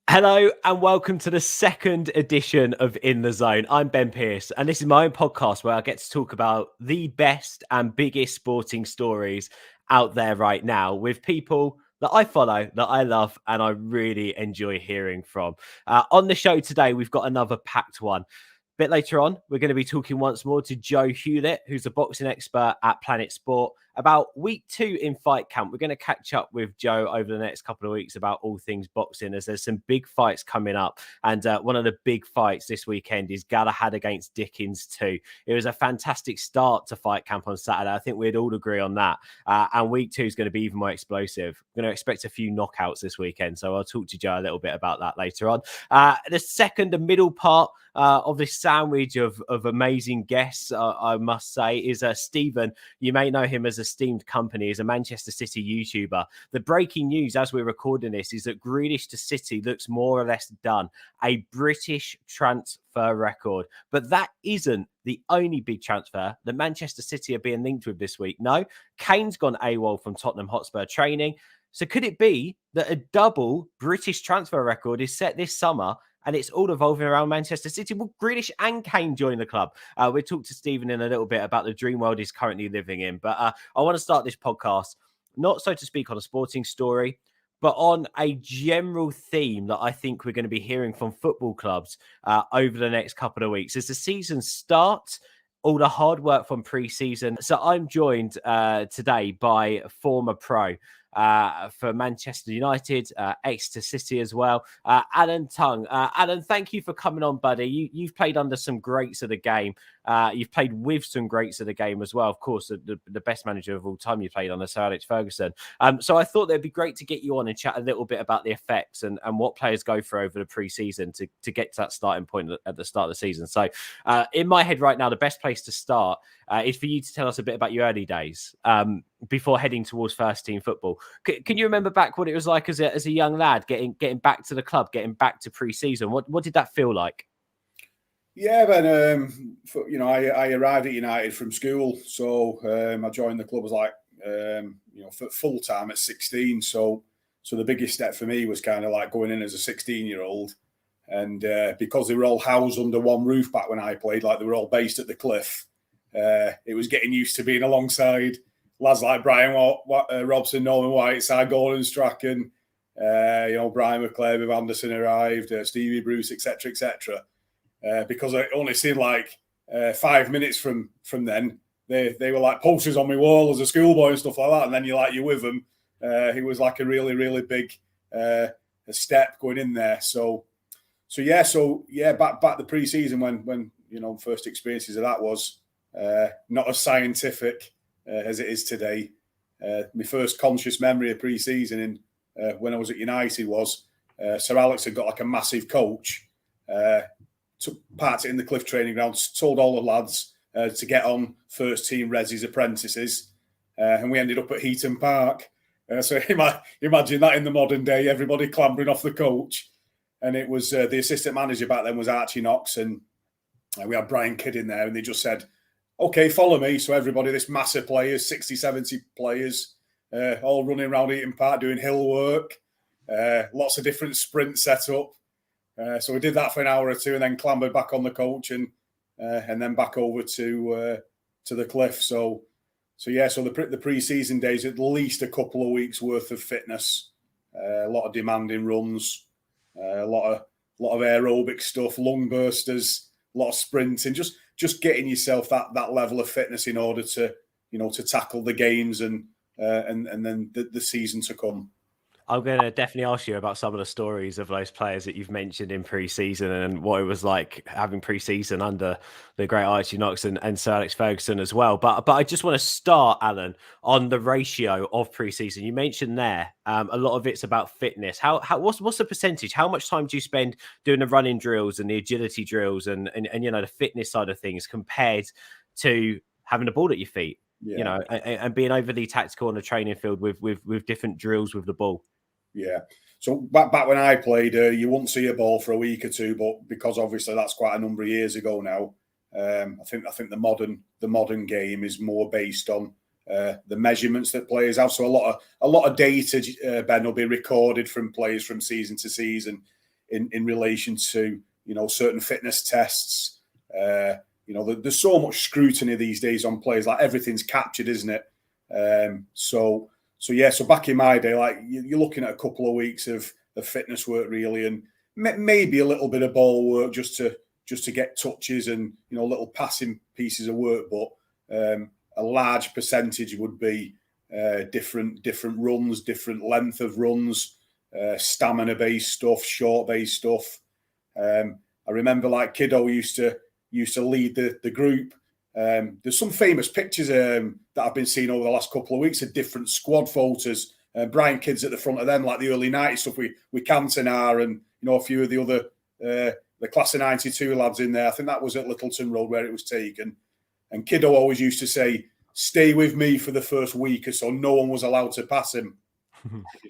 Hello and welcome to the second edition of In the Zone. I'm Ben Pearce, and this is my own podcast where I get to talk about the best and biggest sporting stories out there right now with people that I follow, that I love, and I really enjoy hearing from. On the show today, we've got another packed one. Bit later on, we're going to be talking once more to Joe Hewlett, who's a boxing expert at Planet Sport, about week 2 in fight camp. We're going to catch up with Joe over the next couple of weeks about all things boxing, as there's some big fights coming up. And one of the big fights this weekend is Galahad against Dickens 2. It was a fantastic start to fight camp on Saturday. I think we'd all agree on that. And week 2 is going to be even more explosive. We're going to expect a few knockouts this weekend. So I'll talk to Joe a little bit about that later on. The second and middle part of this sandwich of amazing guests, I must say, is Stephen. You may know him as EsteemedKompnay. He's a Manchester City YouTuber. The breaking news as we're recording this is that Grealish to City looks more or less done. A British transfer record. But that isn't the only big transfer that Manchester City are being linked with this week. No, Kane's gone AWOL from Tottenham Hotspur training. So could it be that a double British transfer record is set this summer and it's all evolving around Manchester City? Will Grealish and Kane join the club? We'll talk to Stephen in a little bit about the dream world he's currently living in. But I want to start this podcast, not so to speak on a sporting story, but on a general theme that I think we're going to be hearing from football clubs over the next couple of weeks. As the season starts, all the hard work from pre-season. So I'm joined today by a former pro for Manchester United, Exeter City as well, Alan Tonge. Alan, thank you for coming on, buddy. You've played under some greats of the game. You've played with some greats of the game as well. Of course, the best manager of all time you played under, Sir Alex Ferguson. So I thought it'd be great to get you on and chat a little bit about the effects and what players go through over the pre-season to get to that starting point at the start of the season. So in my head right now, the best place to start is for you to tell us a bit about your early days before heading towards first team football. Can you remember back what it was like as a young lad getting back to the club, getting back to pre-season? What did that feel like? Yeah, Ben. I arrived at United from school, so I joined the club as for full time at 16. So the biggest step for me was kind of like going in as a 16-year-old, and because they were all housed under one roof back when I played, like they were all based at the Cliff. It was getting used to being alongside lads like Brian Robson, Norman Whiteside, Gordon Strachan, Brian McClare, Viv Anderson arrived, Stevie Bruce, etc., etc. Because it only seemed like 5 minutes from then, they were like posters on my wall as a schoolboy and stuff like that. And then you're with them. It was like a really, really big a step going in there. So back the pre-season when first experiences of that was not as scientific as it is today. My first conscious memory of pre-season when I was at United was Sir Alex had got like a massive coach, took part in the Cliff training ground, told all the lads to get on first team Resi's apprentices, and we ended up at Heaton Park. So imagine that in the modern day, everybody clambering off the coach. And it was the assistant manager back then was Archie Knox, and we had Brian Kidd in there, and they just said, okay, follow me. So everybody, this mass of players, 60, 70 players, all running around Eaton Park doing hill work, lots of different sprint set up. So we did that for an hour or two and then clambered back on the coach and then back over to the Cliff. So the pre-season days, at least a couple of weeks worth of fitness, a lot of demanding runs, a lot of aerobic stuff, lung bursters, a lot of sprinting, just getting yourself that level of fitness in order to tackle the games and then the season to come. I'm going to definitely ask you about some of the stories of those players that you've mentioned in pre-season and what it was like having pre-season under the great Archie Knox and Sir Alex Ferguson as well. But I just want to start, Alan, on the ratio of pre-season. You mentioned there a lot of it's about fitness. What's the percentage? How much time do you spend doing the running drills and the agility drills and the fitness side of things compared to having the ball at your feet? Yeah. And being overly tactical on the training field with different drills with the ball. Yeah. So back when I played, you wouldn't see a ball for a week or two, but because obviously that's quite a number of years ago now, I think the modern game is more based on the measurements that players have. So a lot of data, Ben, will be recorded from players from season to season. in relation to, certain fitness tests. There's so much scrutiny these days on players, like everything's captured, isn't it? So back in my day, like you're looking at a couple of weeks of fitness work really, and maybe a little bit of ball work just to get touches and, little passing pieces of work. But a large percentage would be different runs, different length of runs, stamina-based stuff, short-based stuff. I remember like Kiddo used to lead the group. There's some famous pictures that I've been seeing over the last couple of weeks of different squad photos. Brian Kidd's at the front of them, like the early 90s stuff with Cantona and, a few of the other, the class of 92 lads in there. I think that was at Littleton Road where it was taken. And Kiddo always used to say, stay with me for the first week or so. No one was allowed to pass him.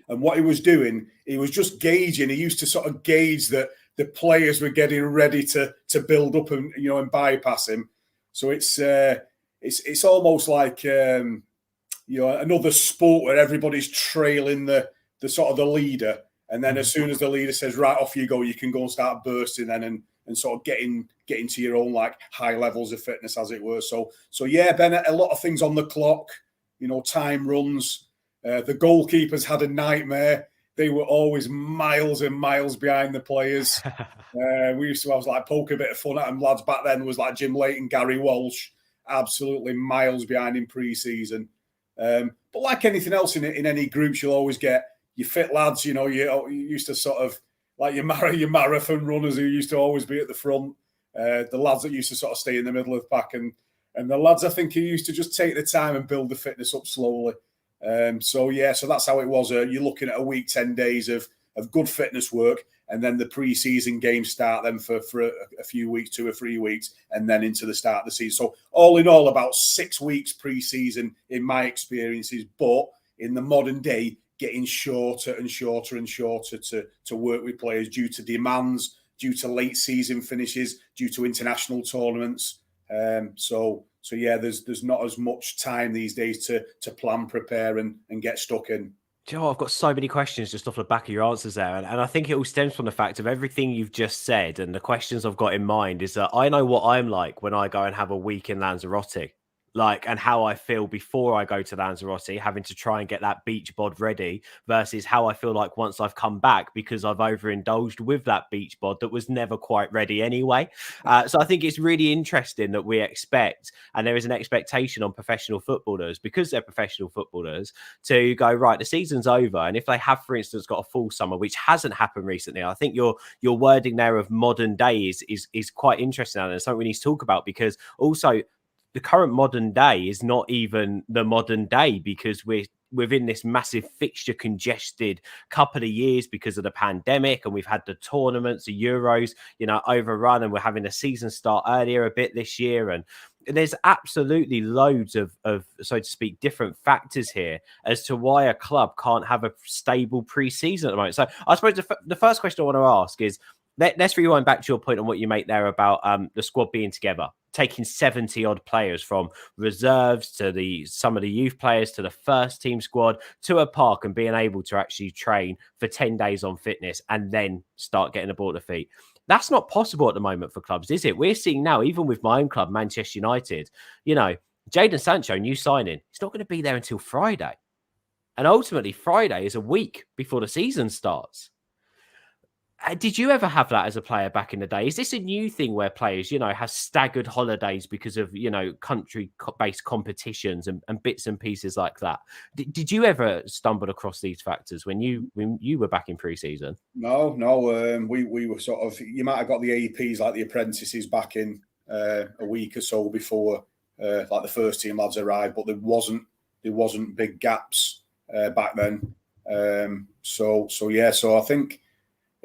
And what he was doing, he was just gauging. He used to sort of gauge that the players were getting ready to build up and, and bypass him. So it's almost like, another sport where everybody's trailing the sort of the leader. And then as soon as the leader says, right, off you go, you can go and start bursting then and sort of getting to your own like high levels of fitness, as it were. So yeah, Ben, a lot of things on the clock, time runs. The goalkeepers had a nightmare. They were always miles and miles behind the players. We used to have like poke a bit of fun at them. Lads back then was like Jim Layton, Gary Walsh, absolutely miles behind in pre-season. But like anything else in any groups, you'll always get your fit lads. You used to sort of like your marathon runners who used to always be at the front. The lads that used to sort of stay in the middle of the pack, and the lads I think who used to just take the time and build the fitness up slowly. So that's how it was. You're looking at a week, 10 days of good fitness work, and then the pre-season games start then for a few weeks, 2 or 3 weeks, and then into the start of the season. So all in all, about 6 weeks pre-season in my experiences, but in the modern day, getting shorter and shorter and shorter to work with players due to demands, due to late season finishes, due to international tournaments. So yeah, there's not as much time these days to plan, prepare, and get stuck in. Joe, I've got so many questions just off the back of your answers there. And I think it all stems from the fact of everything you've just said. And the questions I've got in mind is that I know what I'm like when I go and have a week in Lanzarote. And how I feel before I go to Lanzarote, having to try and get that beach bod ready versus how I feel like once I've come back because I've overindulged with that beach bod that was never quite ready anyway. So I think it's really interesting that we expect, and there is an expectation on professional footballers, because they're professional footballers, to go, right, the season's over. And if they have, for instance, got a full summer, which hasn't happened recently, I think your wording there of modern day is quite interesting, and it's something we need to talk about, because also the current modern day is not even the modern day, because we're within this massive fixture congested couple of years because of the pandemic, and we've had the tournaments, the Euros, overrun, and we're having the season start earlier a bit this year. And there's absolutely loads of, so to speak, different factors here as to why a club can't have a stable pre-season at the moment. So I suppose the first question I want to ask is, let's rewind back to your point on what you make there about the squad being together, taking 70 odd players from reserves to some of the youth players to the first team squad to a park and being able to actually train for 10 days on fitness and then start getting the ball at the feet. That's not possible at the moment for clubs, is it? We're seeing now, even with my own club, Manchester United, Jadon Sancho, new signing, he's not going to be there until Friday. And ultimately, Friday is a week before the season starts. Did you ever have that as a player back in the day? Is this a new thing where players, have staggered holidays because of, country-based competitions and bits and pieces like that? Did you ever stumble across these factors when you were back in pre-season? No. We were sort of, you might have got the APs, like the apprentices, back in a week or so before like the first team lads arrived, but there wasn't big gaps back then. So I think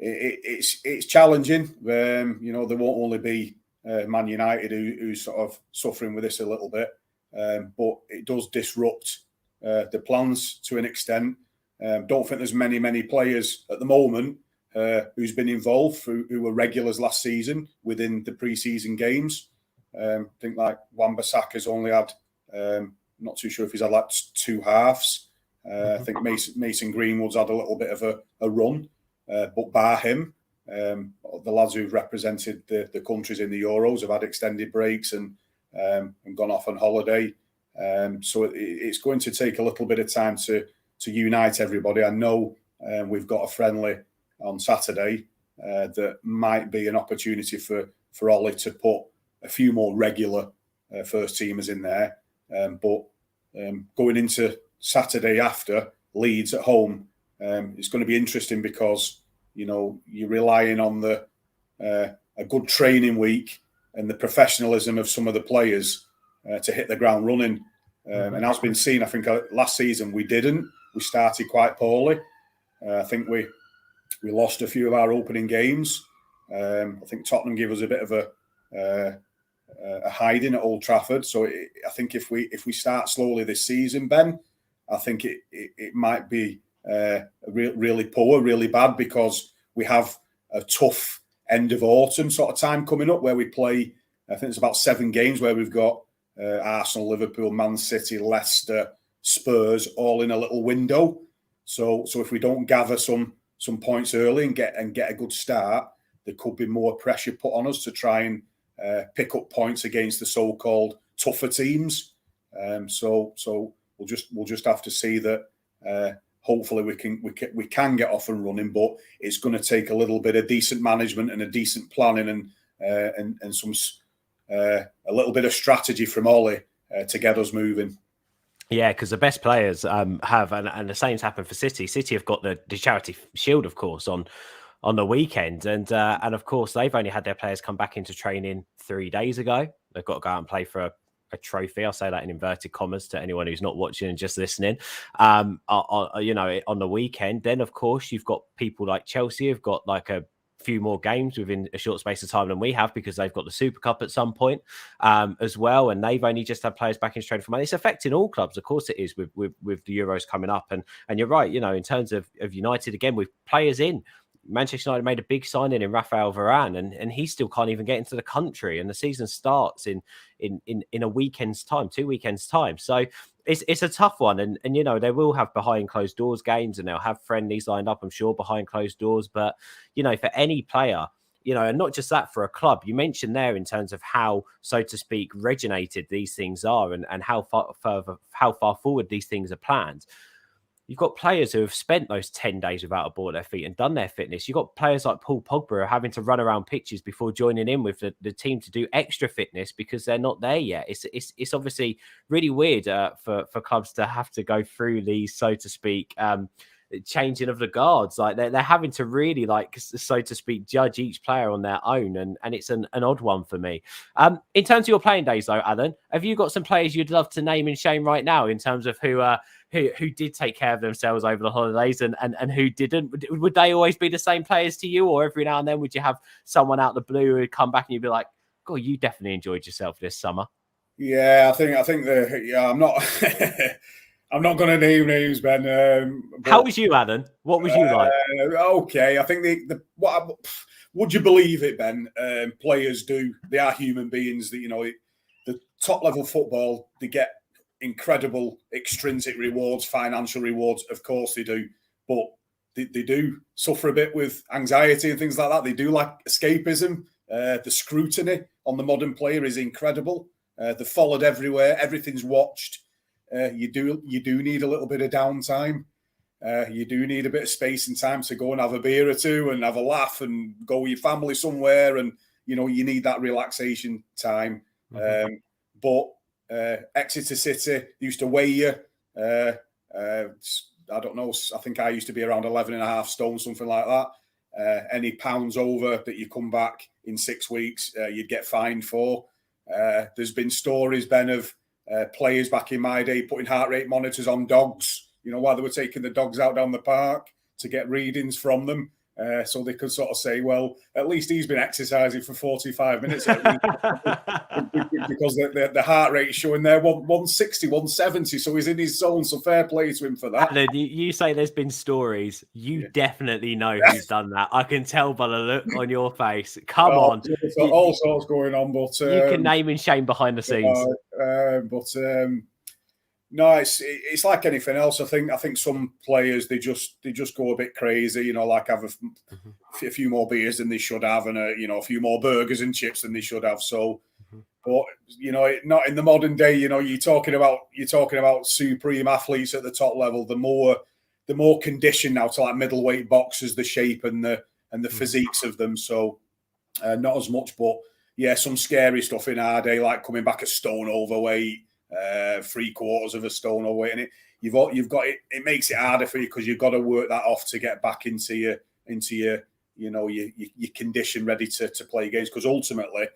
it's challenging. There won't only be Man United who's sort of suffering with this a little bit, but it does disrupt the plans to an extent. Don't think there's many players at the moment who's been involved who were regulars last season within the pre-season games. I think like Wan-Bissaka's only had, not too sure if he's had like 2 halves. I think Mason Greenwood's had a little bit of a run. But bar him, The lads who've represented the countries in the Euros have had extended breaks and gone off on holiday. So it's going to take a little bit of time to unite everybody. I know we've got a friendly on Saturday that might be an opportunity for Ollie to put a few more regular first teamers in there. But going into Saturday after Leeds at home, it's going to be interesting because, you know, you're relying on a good training week and the professionalism of some of the players to hit the ground running. And as been seen, I think last season we didn't. We started quite poorly. I think we lost a few of our opening games. I think Tottenham gave us a bit of a hiding at Old Trafford. So I think if we start slowly this season, Ben, I think it might be really poor, really bad, because we have a tough end of autumn sort of time coming up where we play. I think it's about 7 games where we've got Arsenal, Liverpool, Man City, Leicester, Spurs all in a little window. So if we don't gather some points early and get a good start, there could be more pressure put on us to try and pick up points against the so-called tougher teams. So we'll just have to see that. Hopefully we can get off and running, but it's going to take a little bit of decent management and a decent planning and some a little bit of strategy from Ollie to get us moving. Yeah, because the best players have, and the same's happened for City. City have got the Charity Shield, of course, on the weekend, and of course they've only had their players come back into training 3 days ago. They've got to go out and play for a trophy. I'll say that in inverted commas to anyone who's not watching and just listening. On the weekend, then of course you've got people like Chelsea have got like a few more games within a short space of time than we have, because they've got the Super Cup at some point as well, and they've only just had players back in training for money. It's affecting all clubs, of course it is, with the Euros coming up, and you're right, you know, in terms of United, again, with players in, Manchester United made a big signing in Raphael Varane, and he still can't even get into the country, and the season starts in a weekend's time, 2 weekends time. So it's a tough one, and you know, they will have behind closed doors games, and they'll have friendlies lined up, I'm sure, behind closed doors. But you know, for any player, you know, and not just that, for a club, you mentioned there in terms of how, so to speak, regulated these things are, and how far forward these things are planned. You've got players who have spent those 10 days without a ball at their feet and done their fitness. You've got players like Paul Pogba having to run around pitches before joining in with the team to do extra fitness because they're not there yet. It's obviously really weird for clubs to have to go through these, so to speak, changing of the guards. Like they're having to really, like, so to speak, judge each player on their own, and it's an odd one for me. In terms of your playing days though, Alan, have you got some players you'd love to name and shame right now in terms of who did take care of themselves over the holidays and who didn't? Would they always be the same players to you, or every now and then would you have someone out the blue who would come back and you'd be like, God, you definitely enjoyed yourself this summer? Yeah, I'm not I'm not going to name names, Ben. How was you, Alan? What was you like? Okay, I think would you believe it, Ben? Players do. They are human beings. That, you know, the top level football, they get incredible extrinsic rewards, financial rewards. Of course they do, but they do suffer a bit with anxiety and things like that. They do like escapism. The scrutiny on the modern player is incredible. They're followed everywhere. Everything's watched. You do need a little bit of downtime. You do need a bit of space and time to go and have a beer or two and have a laugh and go with your family somewhere. And, you know, you need that relaxation time. Mm-hmm. But Exeter City used to weigh you. I don't know. I think I used to be around 11.5 stone, something like that. Any pounds over that you come back in 6 weeks, you'd get fined for. There's been stories, Ben, of players back in my day putting heart rate monitors on dogs, you know, while they were taking the dogs out down the park to get readings from them. So they could sort of say, well, at least he's been exercising for 45 minutes because the heart rate is showing there 160, 170. So he's in his zone. So fair play to him for that. Alan, you say there's been stories. You definitely know who's done that. I can tell by the look on your face. Come on. All sorts going on. But you can name and shame behind the scenes. No, it's like anything else. I think some players they just go a bit crazy. Like have a few more beers than they should have, and a few more burgers and chips than they should have. So, but not in the modern day. You're talking about supreme athletes at the top level. The more conditioned now to like middleweight boxers, the shape and the physiques of them. So, not as much, but yeah, some scary stuff in our day, like coming back a stone overweight. 3/4 of a stone overweight, and you've got it. It makes it harder for you because you've got to work that off to get back into your condition ready to play games. Because ultimately,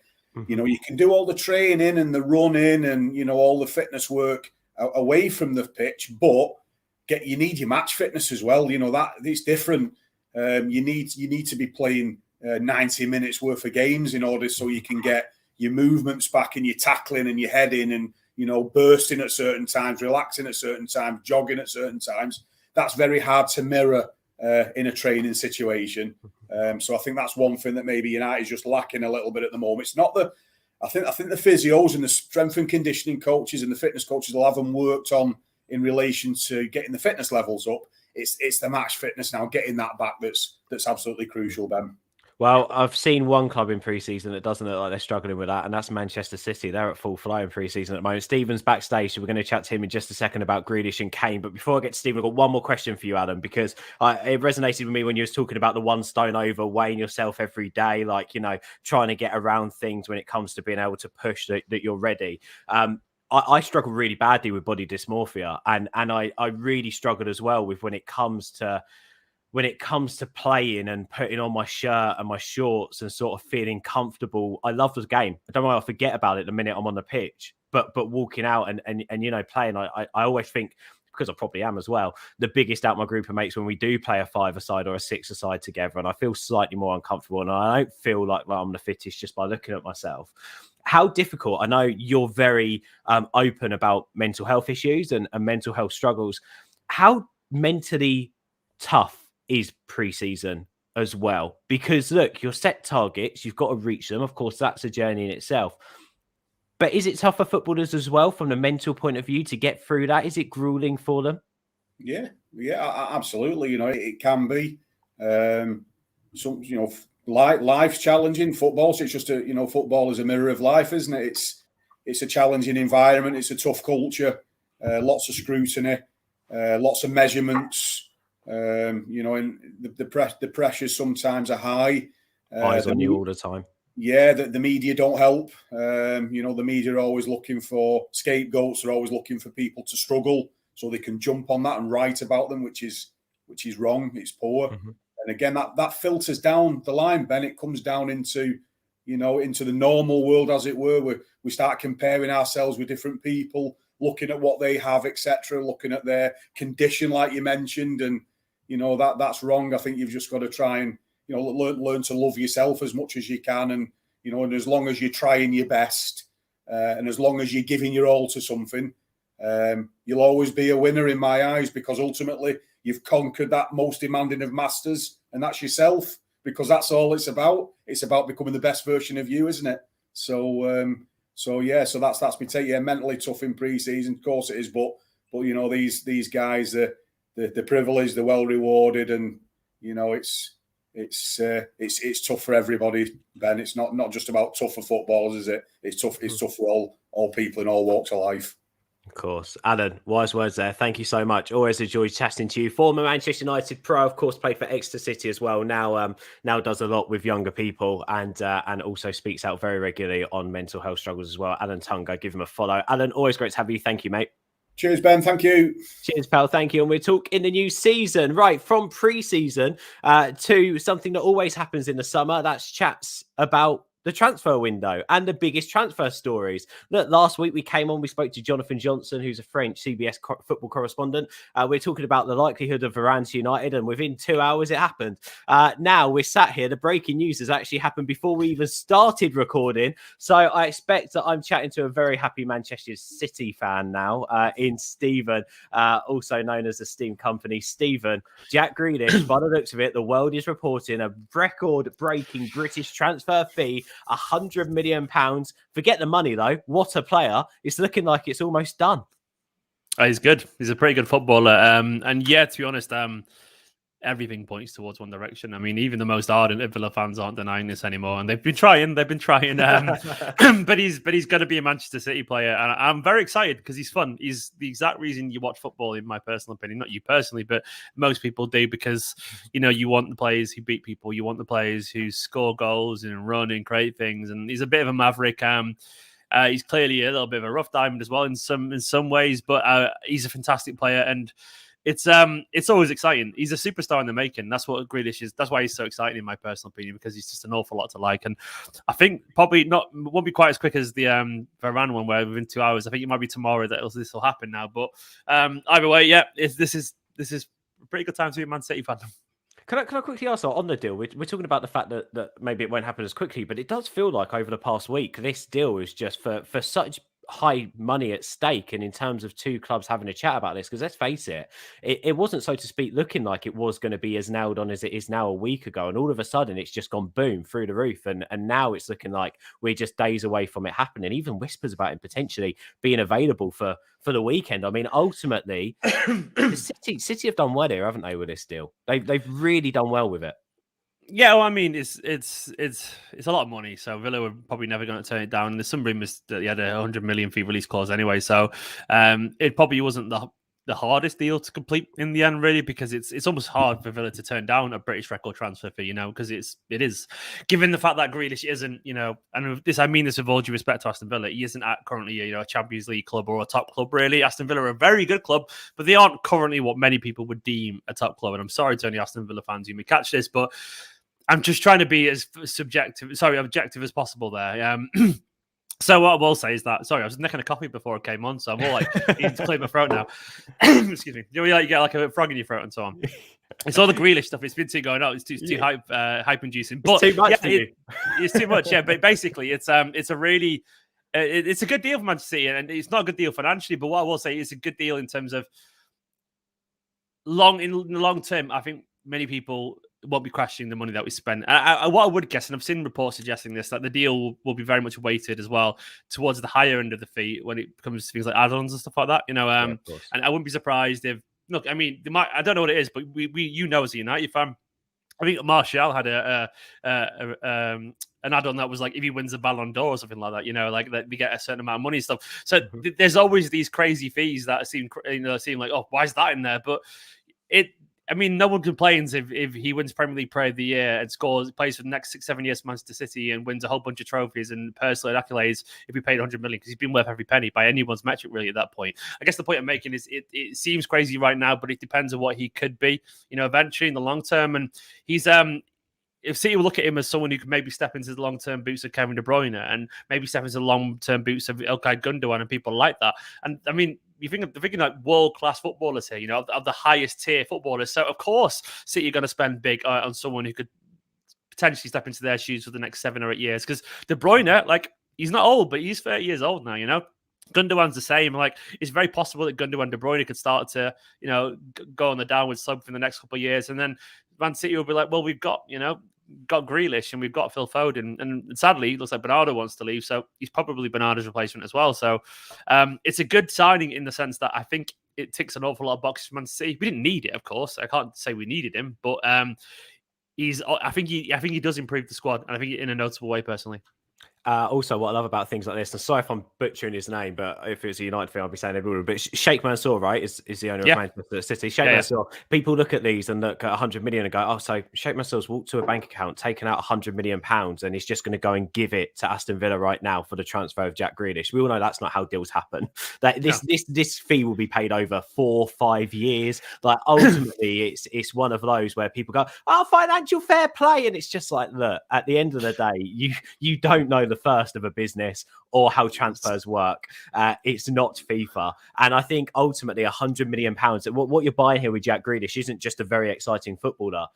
you can do all the training and the running and all the fitness work away from the pitch, but you need your match fitness as well. That it's different. You need to be playing 90 minutes worth of games in order so you can get your movements back and your tackling and your heading and bursting at certain times, relaxing at certain times, jogging at certain times. That's very hard to mirror in a training situation. So I think that's one thing that maybe United is just lacking a little bit at the moment. It's not I think the physios and the strength and conditioning coaches and the fitness coaches will have them worked on in relation to getting the fitness levels up. It's the match fitness now, getting that back that's absolutely crucial, Ben. Well, I've seen one club in pre-season that doesn't look like they're struggling with that, and that's Manchester City. They're at full flow in pre-season at the moment. Stephen's backstage, so we're going to chat to him in just a second about Grealish and Kane. But before I get to Stephen, I've got one more question for you, Adam, because it resonated with me when you was talking about the one stone over, weighing yourself every day, like, trying to get around things when it comes to being able to push that you're ready. I struggle really badly with body dysmorphia, and I really struggled as well with when it comes to playing and putting on my shirt and my shorts and sort of feeling comfortable. I love the game. I don't want to forget about it the minute I'm on the pitch, but walking out and playing, I always think, because I probably am as well, the biggest out my group of mates when we do play a 5-a-side or a 6-a-side together, and I feel slightly more uncomfortable and I don't feel like I'm the fittest just by looking at myself. How difficult, I know you're very open about mental health issues and mental health struggles. How mentally tough is pre-season as well? Because look, you're set targets, you've got to reach them. Of course, that's a journey in itself. But is it tough for footballers as well from the mental point of view to get through that? Is it grueling for them? Yeah, absolutely. It can be. Life's challenging. Football, so it's just football is a mirror of life, isn't it? It's a challenging environment. It's a tough culture. Lots of scrutiny, lots of measurements. And the pressures sometimes are high. Eyes on you all the time. Yeah, the media don't help. The media are always looking for scapegoats. They're always looking for people to struggle so they can jump on that and write about them, which is wrong. It's poor. Mm-hmm. And again, that filters down the line, Ben. It comes down into the normal world, as it were, where we start comparing ourselves with different people, looking at what they have, etc., looking at their condition, like you mentioned, and that's wrong. I think you've just got to try and learn to love yourself as much as you can, and and as long as you're trying your best, and as long as you're giving your all to something, you'll always be a winner in my eyes, because ultimately you've conquered that most demanding of masters, and that's yourself, because that's all it's about. It's about becoming the best version of you, isn't it? So that's me take. Yeah, mentally tough in pre-season, of course it is, but these guys, the privileged, they're well rewarded, and it's tough for everybody, Ben. It's not just about tough for footballers, is it? It's tough for all people in all walks of life. Of course. Alan, wise words there. Thank you so much. Always a joy chatting to you. Former Manchester United pro, of course, played for Exeter City as well. Now does a lot with younger people and also speaks out very regularly on mental health struggles as well. Alan Tonge, give him a follow. Alan, always great to have you. Thank you, mate. Cheers, Ben. Thank you. Cheers, pal. Thank you. And we'll talk in the new season, right? From pre-season to something that always happens in the summer. That's chats about the transfer window and the biggest transfer stories. Look, last week we spoke to Jonathan Johnson, who's a French CBS football correspondent. We're talking about the likelihood of Varane to United, and within 2 hours it happened. Now we're sat here. The breaking news has actually happened before we even started recording. So I expect that I'm chatting to a very happy Manchester City fan now, in Stephen, also known as EsteemedKompnay. Stephen, Jack Grealish, by the looks of it, the world is reporting a record-breaking British transfer fee, £100 million. Forget the money, though. What a player. It's looking like it's almost done. He's good. He's a pretty good footballer. And yeah, to be honest, everything points towards one direction. I mean, even the most ardent Villa fans aren't denying this anymore, and they've been trying. But he's going to be a Manchester City player, and I'm very excited because he's fun. He's the exact reason you watch football, in my personal opinion. Not you personally, but most people do, because you want the players who beat people, you want the players who score goals and run and create things. And he's a bit of a maverick. He's clearly a little bit of a rough diamond as well in some ways, but he's a fantastic player, and it's always exciting. He's a superstar in the making. That's what Grealish is. That's why he's so exciting, in my personal opinion, because he's just an awful lot to like. And I think probably won't be quite as quick as the Varane one, where within 2 hours. I think it might be tomorrow that this will happen now. But either way, yeah, this is a pretty good time to be a Man City fan. Can I quickly ask on the deal? We're talking about the fact that maybe it won't happen as quickly, but it does feel like over the past week, this deal is just for such high money at stake, and in terms of two clubs having a chat about this, because let's face it, it wasn't, so to speak, looking like it was going to be as nailed on as it is now a week ago, and all of a sudden it's just gone boom through the roof, and now it's looking like we're just days away from it happening. Even whispers about him potentially being available for the weekend. I mean, ultimately, the City have done well here, haven't they, with this deal? They've really done well with it. Yeah, well, I mean, it's a lot of money, so Villa were probably never going to turn it down. And there's some rumours that he had a 100 million fee release clause anyway, so it probably wasn't the hardest deal to complete in the end, really, because it's almost hard for Villa to turn down a British record transfer fee, because it is, given the fact that Grealish isn't, and I mean this with all due respect to Aston Villa, he isn't currently a Champions League club or a top club, really. Aston Villa are a very good club, but they aren't currently what many people would deem a top club. And I'm sorry to any Aston Villa fans who may catch this, but I'm just trying to be as objective as possible there. So what I will say is that, sorry, I was nicking a coffee before I came on, so I'm all like, needing to clear my throat now. Excuse me. You get like a frog in your throat and so on. It's all the Grealish stuff. It's been too going on. It's too hype inducing. But it's too much for you. It's too much. Yeah, but basically, it's a really it's a good deal for Manchester City, and it's not a good deal financially. But what I will say is a good deal in terms of in the long term. I think many people won't be questioning the money that we spent. What I would guess, and I've seen reports suggesting this, that the deal will be very much weighted as well towards the higher end of the fee when it comes to things like add-ons and stuff like that. And I wouldn't be surprised if, look, I mean, they might, I don't know what it is, but we as a United fan, I think Martial had an add-on that was like if he wins a Ballon d'Or or something like that, like that we get a certain amount of money and stuff. So there's always these crazy fees that seem like, oh, why is that in there? But no one complains if he wins Premier League Player of the Year and plays for the next 6-7 years for Manchester City and wins a whole bunch of trophies and personal accolades if he paid 100 million, because he's been worth every penny by anyone's metric, really, at that point. I guess the point I'm making is it seems crazy right now, but it depends on what he could be, eventually in the long term. And he's if City will look at him as someone who could maybe step into the long-term boots of Kevin De Bruyne and maybe step into the long-term boots of Ilkay Gundogan and people like that. And I mean, you're thinking like world-class footballers here, of the highest tier footballers. So of course, City are going to spend big on someone who could potentially step into their shoes for the next 7 or 8 years. Because De Bruyne, like, he's not old, but he's 30 years old now, Gundogan's the same. Like, it's very possible that Gundogan, De Bruyne could start to, go on the downward slope for the next couple of years. And then Man City will be like, well, we've got Grealish and we've got Phil Foden, and sadly it looks like Bernardo wants to leave, so he's probably Bernardo's replacement as well. So it's a good signing in the sense that I think it ticks an awful lot of boxes for Man City. We didn't need it, of course. I can't say we needed him, but I think he does improve the squad, and I think in a notable way personally. Also, what I love about things like this, and sorry if I'm butchering his name, but if it was a United fan, I'd be saying everyone. But Sheikh Mansour, right, is the owner of Manchester City. Sheikh Mansour. People look at these and look at 100 million and go, oh, so Sheikh Mansour's walked to a bank account, taken out 100 million pounds, and he's just going to go and give it to Aston Villa right now for the transfer of Jack Grealish. We all know that's not how deals happen. That this fee will be paid over 4-5 years. Like, ultimately, it's one of those where people go, oh, financial fair play, and it's just like, look, at the end of the day, you don't know the first of a business or how transfers work. It's not FIFA. And I think ultimately £100 million, what you're buying here with Jack Grealish isn't just a very exciting footballer,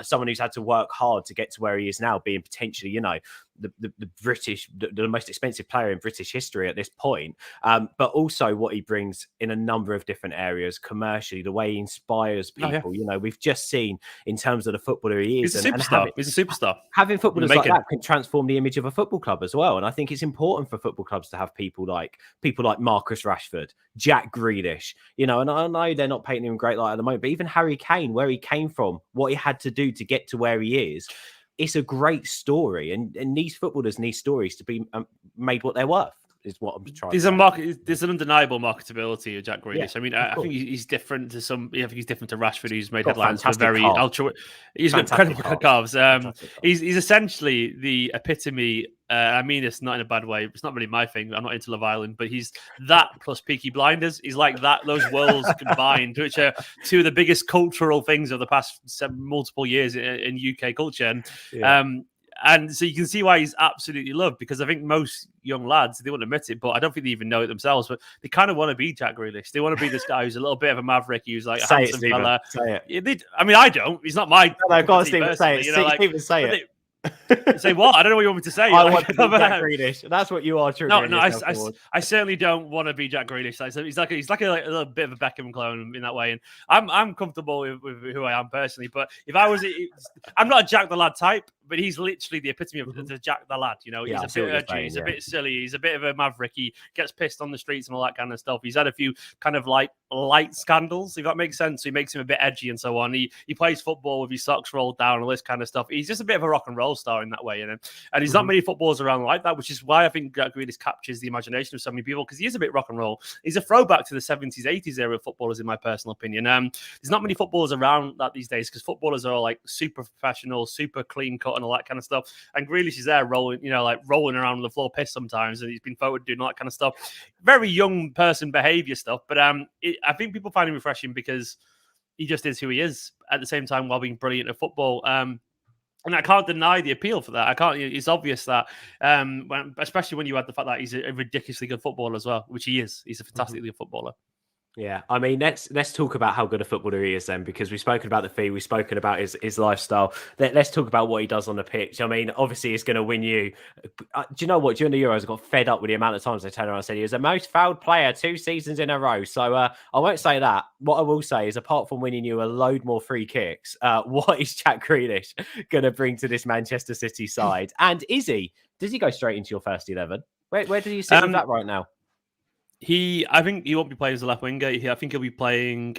someone who's had to work hard to get to where he is now, being potentially, the most expensive player in British history at this point. But also what he brings in a number of different areas, commercially, the way he inspires people. We've just seen in terms of the footballer he is. He's a superstar. He's a superstar. Having footballers like that can transform the image of a football club as well. And I think it's important for football clubs to have people like Marcus Rashford, Jack Grealish, and I know they're not painting him great light at the moment, but even Harry Kane, where he came from, what he had to do to get to where he is, it's a great story, and these footballers need stories to be made what they're worth. Is what I'm trying to say. There's an undeniable marketability of Jack Grealish. Yeah, I mean, I think he's different to some. I think he's different to Rashford, who's made got headlines for fantastic very calf. ultra. He's got Fantastic incredible calves. Fantastic calf. He's essentially the epitome. I mean, it's not in a bad way. It's not really my thing. I'm not into Love Island, but he's that plus Peaky Blinders. He's like that. Those worlds combined, which are two of the biggest cultural things of the past multiple years in UK culture. And so you can see why he's absolutely loved, because I think most young lads, they won't admit it, but I don't think they even know it themselves, but they kind of want to be Jack Grealish. They want to be this guy who's a little bit of a maverick, who's like a handsome fella. Say it. I mean, I don't. He's not my... No, go on, Stephen, say it. Stephen, say it. Say what? I don't know what you want me to say. I want to be Jack Grealish. That's what you are. I certainly don't want to be Jack Grealish. He's like a little bit of a Beckham clone in that way, and I'm comfortable with who I am personally. But if I was, I'm not a Jack the Lad type, but he's literally the epitome of the Jack the Lad. He's a bit edgy, he's a bit silly, he's a bit of a maverick. He gets pissed on the streets and all that kind of stuff. He's had a few kind of like light scandals, if that makes sense. So he makes him a bit edgy and so on. He plays football with his socks rolled down and all this kind of stuff. He's just a bit of a rock and roll star in that way, and there's not many footballers around like that, which is why I think Jack Grealish captures the imagination of so many people, because he is a bit rock and roll. He's a throwback to the 70s, 80s era of footballers, in my personal opinion. There's not many footballers around that these days, because footballers are all like super professional, super clean cut and all that kind of stuff. And Grealish is there rolling around on the floor pissed sometimes, and he's been photoed doing all that kind of stuff. Very young person behavior stuff, but I think people find him refreshing because he just is who he is at the same time while being brilliant at football. And I can't deny the appeal for that. It's obvious that, especially when you add the fact that he's a ridiculously good footballer as well, which he is. He's a fantastically good footballer. Yeah, I mean, let's talk about how good a footballer he is then, because we've spoken about the fee, we've spoken about his lifestyle. Let's talk about what he does on the pitch. I mean, obviously, he's going to win you. Do you know what? During the Euros, I got fed up with the amount of times they turned around and said he was the most fouled player 2 seasons in a row. So I won't say that. What I will say is, apart from winning you a load more free kicks, what is Jack Grealish going to bring to this Manchester City side? And does he go straight into your first 11? Where do you sit with that right now? I think he won't be playing as a left winger. I think he'll be playing.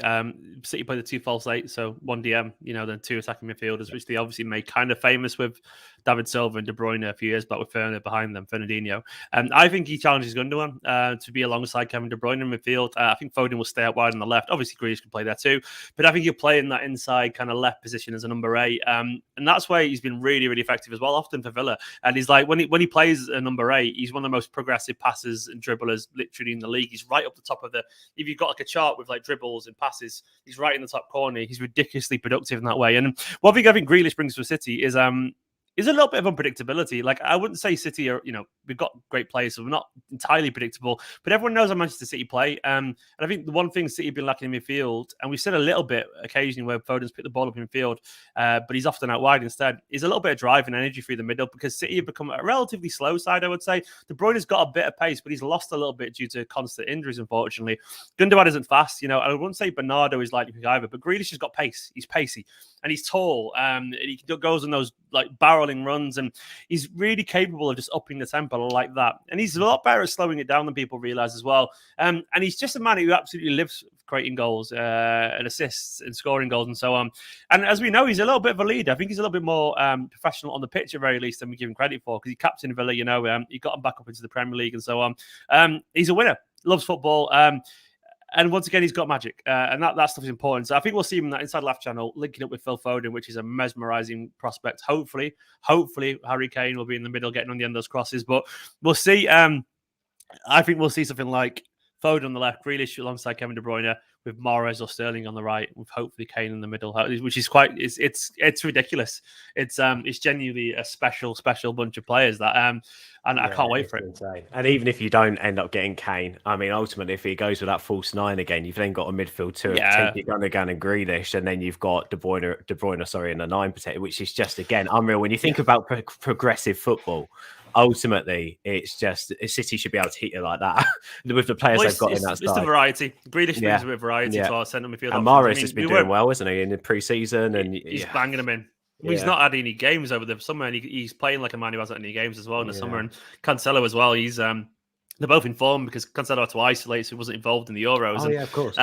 City play the 2 false 8, so 1 DM, then 2 attacking midfielders, which they obviously made kind of famous with David Silva and De Bruyne a few years back with Fernandinho. And I think he challenges Gundogan to be alongside Kevin De Bruyne in midfield. I think Foden will stay out wide on the left. Obviously, Grealish can play there too, but I think he'll play in that inside kind of left position as a number 8. And that's where he's been really, really effective as well, often for Villa. And he's like, when he plays a number 8, he's one of the most progressive passers and dribblers literally in the league. He's right up the top of if you've got like a chart with like dribbles and passes, he's right in the top corner. He's ridiculously productive in that way. And one thing I think Grealish brings to a City is a little bit of unpredictability. Like, I wouldn't say City are, we've got great players, so we're not entirely predictable, but everyone knows how Manchester City play. And I think the one thing City have been lacking in midfield, and we've seen a little bit occasionally where Foden's picked the ball up in midfield, but he's often out wide instead, is a little bit of drive and energy through the middle, because City have become a relatively slow side, I would say. De Bruyne's got a bit of pace, but he's lost a little bit due to constant injuries, unfortunately. Gundogan isn't fast, I wouldn't say Bernardo is like either, but Grealish has got pace. He's pacey, and he's tall, and he goes on those like barreling runs, and he's really capable of just upping the tempo like that. And he's a lot better at slowing it down than people realize as well. And he's just a man who absolutely lives creating goals and assists and scoring goals and so on. And as we know, he's a little bit of a leader. I think he's a little bit more professional on the pitch at very least than we give him credit for, because he captained Villa, he got him back up into the Premier League and so on. He's a winner, loves football. And once again, he's got magic, and that stuff is important. So I think we'll see him in that inside left channel, linking up with Phil Foden, which is a mesmerising prospect. Hopefully, Harry Kane will be in the middle, getting on the end of those crosses. But we'll see. I think we'll see something like Foden on the left, Grealish alongside Kevin De Bruyne, with Mahrez or Sterling on the right, with hopefully Kane in the middle, which is it's ridiculous. It's genuinely a special bunch of players that and I can't wait for it. Insane. And even if you don't end up getting Kane, I mean, ultimately, if he goes with that false 9 again, you've then got a midfield 2 of Gundogan and Grealish, and then you've got De Bruyne, in the 9 protector, which is just, again, unreal. When you think about progressive football, ultimately, it's just City should be able to hit you like that with the players they've got in that side. It's the variety. Grealish brings a bit of variety to our centre midfield. And Mahrez has been doing well, isn't he, in the pre-season? And he's banging them in. He's not had any games over the summer, and he's playing like a man who hasn't had any games as well in the summer. And Cancelo as well. He's They're both informed because Cancelo had to isolate, so he wasn't involved in the Euros. Oh, yeah, of course.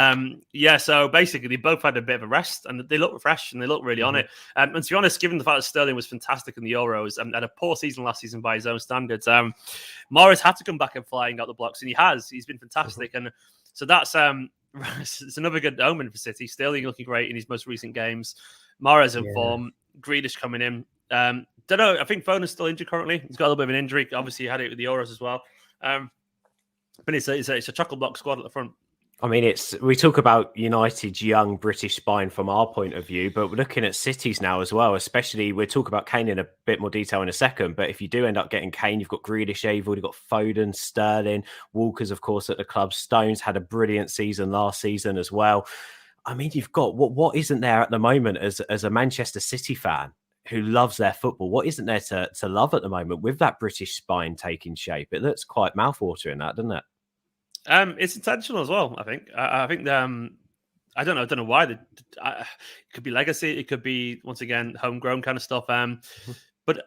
So basically, they both had a bit of a rest, and they look fresh and they look really on it. And to be honest, given the fact that Sterling was fantastic in the Euros and had a poor season last season by his own standards, Morris had to come back and flying out the blocks, and he has. He's been fantastic, and so that's it's another good omen for City. Sterling looking great in his most recent games. Morris in form. Grealish coming in. Don't know. I think Foden's still injured currently. He's got a little bit of an injury. Obviously, he had it with the Euros as well. But it's a chocolate block squad at the front. I mean, we talk about United's young British spine from our point of view, but we're looking at City's now as well, especially we'll talk about Kane in a bit more detail in a second. But if you do end up getting Kane, you've got Grealish, you've already got Foden, Sterling, Walker's, of course, at the club. Stones had a brilliant season last season as well. I mean, you've got what isn't there at the moment as a Manchester City fan who loves their football? What isn't there to love at the moment with that British spine taking shape? It looks quite mouthwatering, that, doesn't it? It's intentional as well. I think. I think. I don't know. I don't know why. It could be legacy. It could be once again homegrown kind of stuff. But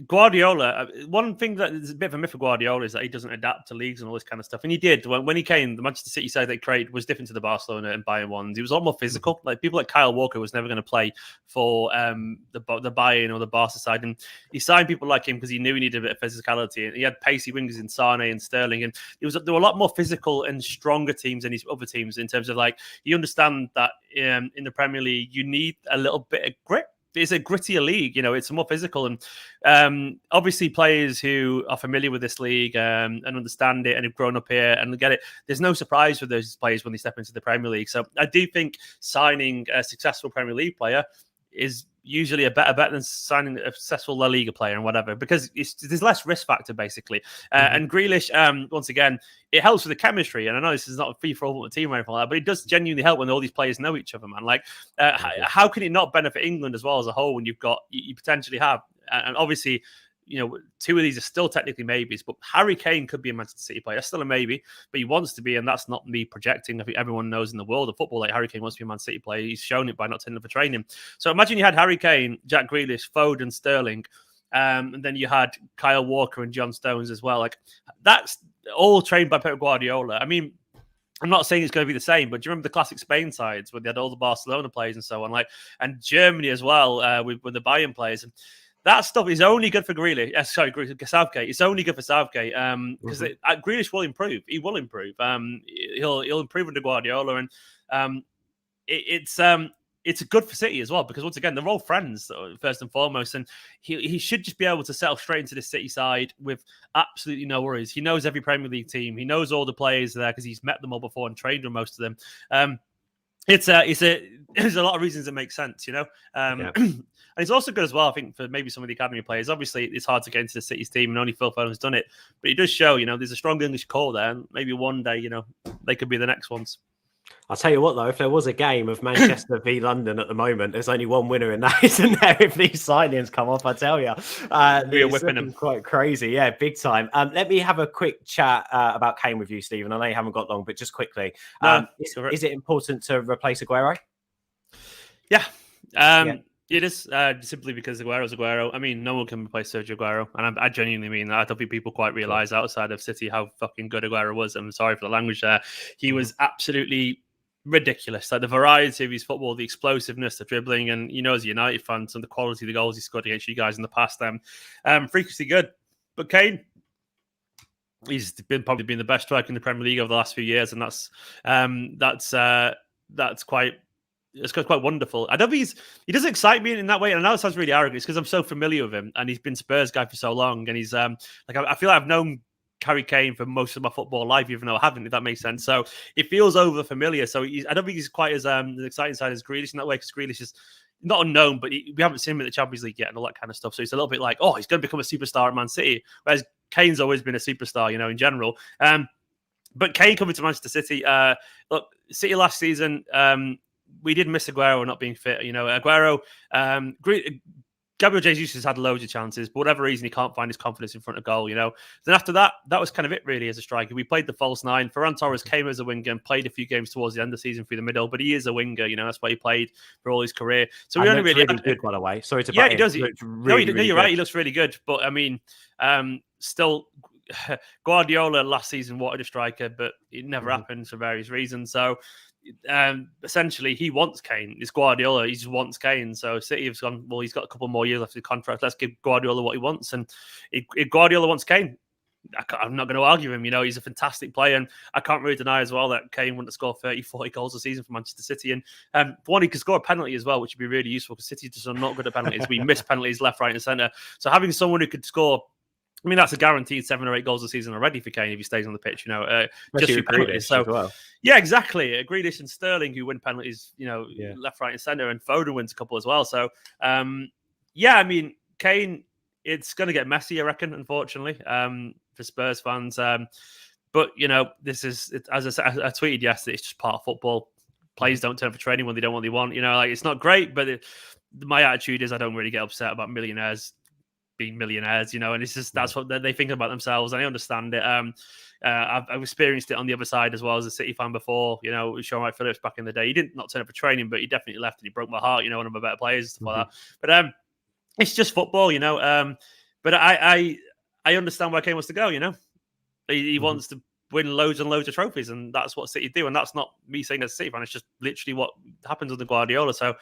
Guardiola, one thing that is a bit of a myth for Guardiola is that he doesn't adapt to leagues and all this kind of stuff. And he did. When he came, the Manchester City side they created was different to the Barcelona and Bayern ones. He was a lot more physical. Like people like Kyle Walker was never going to play for the Bayern or the Barca side. And he signed people like him because he knew he needed a bit of physicality. And he had pacey wingers in Sane and Sterling. And there were a lot more physical and stronger teams than his other teams in terms of like, you understand that in the Premier League, you need a little bit of grit. It's a grittier league, it's more physical, and obviously players who are familiar with this league and understand it and have grown up here and get it. There's no surprise for those players when they step into the Premier League. So I do think signing a successful Premier League player is usually a better bet than signing a successful La Liga player and whatever, because there's less risk factor basically. And Grealish, once again, it helps with the chemistry. And I know this is not a free for all team or anything like that, but it does genuinely help when all these players know each other, man. Like, how can it not benefit England as well as a whole when you potentially have, and obviously, two of these are still technically maybes, but Harry Kane could be a Manchester City player. That's still a maybe, but he wants to be, and that's not me projecting. I think everyone knows in the world of football, like Harry Kane wants to be a Man City player. He's shown it by not turning up for training. So imagine you had Harry Kane, Jack Grealish, Foden, Sterling, and then you had Kyle Walker and John Stones as well. Like, that's all trained by Pep Guardiola. I mean, I'm not saying it's going to be the same, but do you remember the classic Spain sides where they had all the Barcelona players and so on, and Germany as well with the Bayern players? And that stuff is only good for Grealish. Southgate. It's only good for Southgate because Grealish will improve. He will improve. He'll improve under Guardiola, and it's good for City as well because once again they're all friends first and foremost, and he should just be able to settle straight into the City side with absolutely no worries. He knows every Premier League team. He knows all the players there because he's met them all before and trained with most of them. There's a lot of reasons it makes sense, And it's also good as well, I think, for maybe some of the academy players. Obviously, it's hard to get into the City's team, and only Phil Foden's done it. But it does show, there's a strong English core there, and maybe one day, they could be the next ones. I'll tell you what, though, if there was a game of Manchester v London at the moment, there's only one winner in that, isn't there? If these signings come off, I tell you. We're whipping them. Quite crazy. Yeah, big time. Let me have a quick chat about Kane with you, Stephen. I know you haven't got long, but just quickly. Is it important to replace Aguero? Yeah. It is simply because Aguero's Aguero. I mean, no one can replace Sergio Aguero. And I genuinely mean that. I don't think people quite realise outside of City how fucking good Aguero was. I'm sorry for the language there. He was absolutely ridiculous. Like the variety of his football, the explosiveness, the dribbling, and as a United fan, some of the quality of the goals he scored against you guys in the past, freakishly good. But Kane, he's probably been the best striker in the Premier League over the last few years, and that's quite wonderful. I don't think he doesn't excite me in that way, and I know it sounds really arrogant. It's because I'm so familiar with him, and he's been Spurs guy for so long, and he's I feel like I've known Harry Kane for most of my football life, even though I haven't, if that makes sense. So it feels over familiar. So I don't think he's quite as the exciting side as Grealish in that way, because Grealish is not unknown, but we haven't seen him in the Champions League yet and all that kind of stuff. So it's a little bit like, he's going to become a superstar at Man City, whereas Kane's always been a superstar, in general. But Kane coming to Manchester City, look, City last season, we did miss Aguero not being fit. Aguero, Gabriel Jesus has had loads of chances, but for whatever reason, he can't find his confidence in front of goal. Then after that was kind of it really as a striker. We played the false nine. Ferran Torres came as a winger and played a few games towards the end of the season through the middle, but he is a winger. That's why he played for all his career. So we only really good, by the way. Sorry to he does. Really, you're right. He looks really good, but I mean, still. Guardiola last season wanted a striker, but it never happened for various reasons. So essentially, he wants Kane. It's Guardiola. He just wants Kane. So City have gone, well, he's got a couple more years left of the contract. Let's give Guardiola what he wants. And if Guardiola wants Kane, I'm not going to argue him. He's a fantastic player. And I can't really deny as well that Kane wouldn't score 30, 40 goals a season for Manchester City. And for one, he could score a penalty as well, which would be really useful because City just are not good at penalties. We miss penalties left, right, and centre. So having someone who could score, I mean, that's a guguaranteed 7 or 8 goals a season already for Kane if he stays on the pitch, just through penalties. So, yeah, exactly. Grealish and Sterling, who win penalties, left, right, and centre, and Foden wins a couple as well. So, I mean, Kane, it's going to get messy, I reckon, unfortunately, for Spurs fans. But, this is, as I said, I tweeted yesterday, it's just part of football. Players don't turn for training when they don't want what they want. It's not great, but my attitude is I don't really get upset about millionaires being millionaires, and it's just that's what they think about themselves, and I understand it. I've experienced it on the other side as well as a City fan before. Sean Wright Phillips back in the day, he didn't not turn up for training, but he definitely left and he broke my heart. One of my better players, stuff like that. But it's just football, But I understand where Kane wants to go. He wants to win loads and loads of trophies, and that's what City do. And that's not me saying as a City fan; it's just literally what happens under Guardiola. So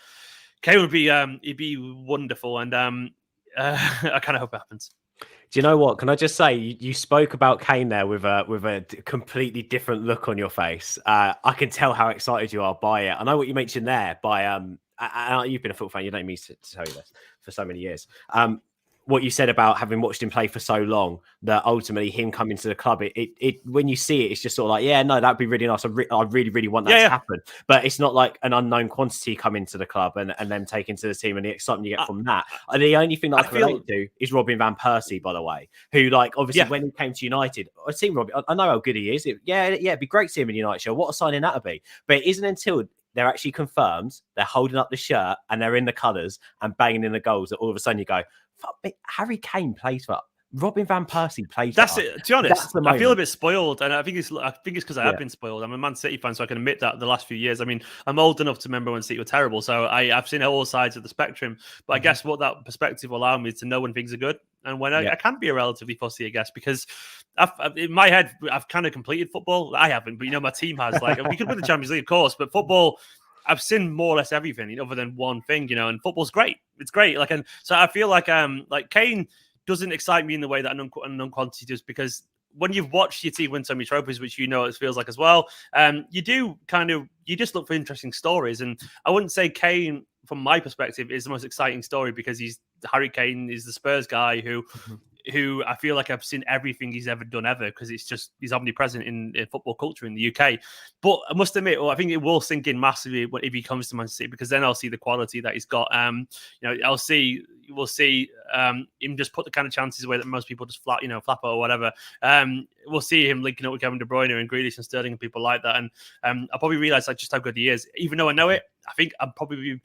Kane would be he'd be wonderful, and I kind of hope it happens. Do you know what? Can I just say you spoke about Kane there with a completely different look on your face. I can tell how excited you are by it. I know what you mentioned there by you've been a football fan. You don't need me to tell you this for so many years. What you said about having watched him play for so long, that ultimately him coming to the club, it when you see it, it's just sort of like, yeah, no, that'd be really nice. I really, really want that to happen. But it's not like an unknown quantity coming to the club and then taken to the team and the excitement you get from that. The only thing that I can relate to is Robin van Persie, by the way, who obviously when he came to United, I've seen Robin. I know how good he is. It'd be great to see him in United. Show what a signing that would be. But it isn't until they're actually confirmed, they're holding up the shirt and they're in the colours and banging in the goals that all of a sudden you go, Harry Kane plays for Robin van Persie plays. That's it. To be honest, I feel a bit spoiled, and I think it's because I have been spoiled. I'm a Man City fan, so I can admit that the last few years. I mean, I'm old enough to remember when City were terrible, so I've seen all sides of the spectrum. But I guess what that perspective will allow me is to know when things are good and when I can be a relatively fussy, I guess, because in my head I've kind of completed football. I haven't, but my team has. We could win the Champions League, of course, but football, I've seen more or less everything other than one thing, and football's great. It's great. And so I feel like Kane doesn't excite me in the way that an unknown quantity does, because when you've watched your team win so many trophies, which it feels like as well, you just look for interesting stories. And I wouldn't say Kane, from my perspective, is the most exciting story because Harry Kane is the Spurs guy who I feel like I've seen everything he's ever done ever, because he's omnipresent in football culture in the UK. But I must admit, I think it will sink in massively if he comes to Man City, because then I'll see the quality that he's got. We'll see him just put the kind of chances away that most people just flap or whatever. We'll see him linking up with Kevin De Bruyne and Grealish and Sterling and people like that. And I'll probably realise just how good he is. Even though I know it, I think I'm probably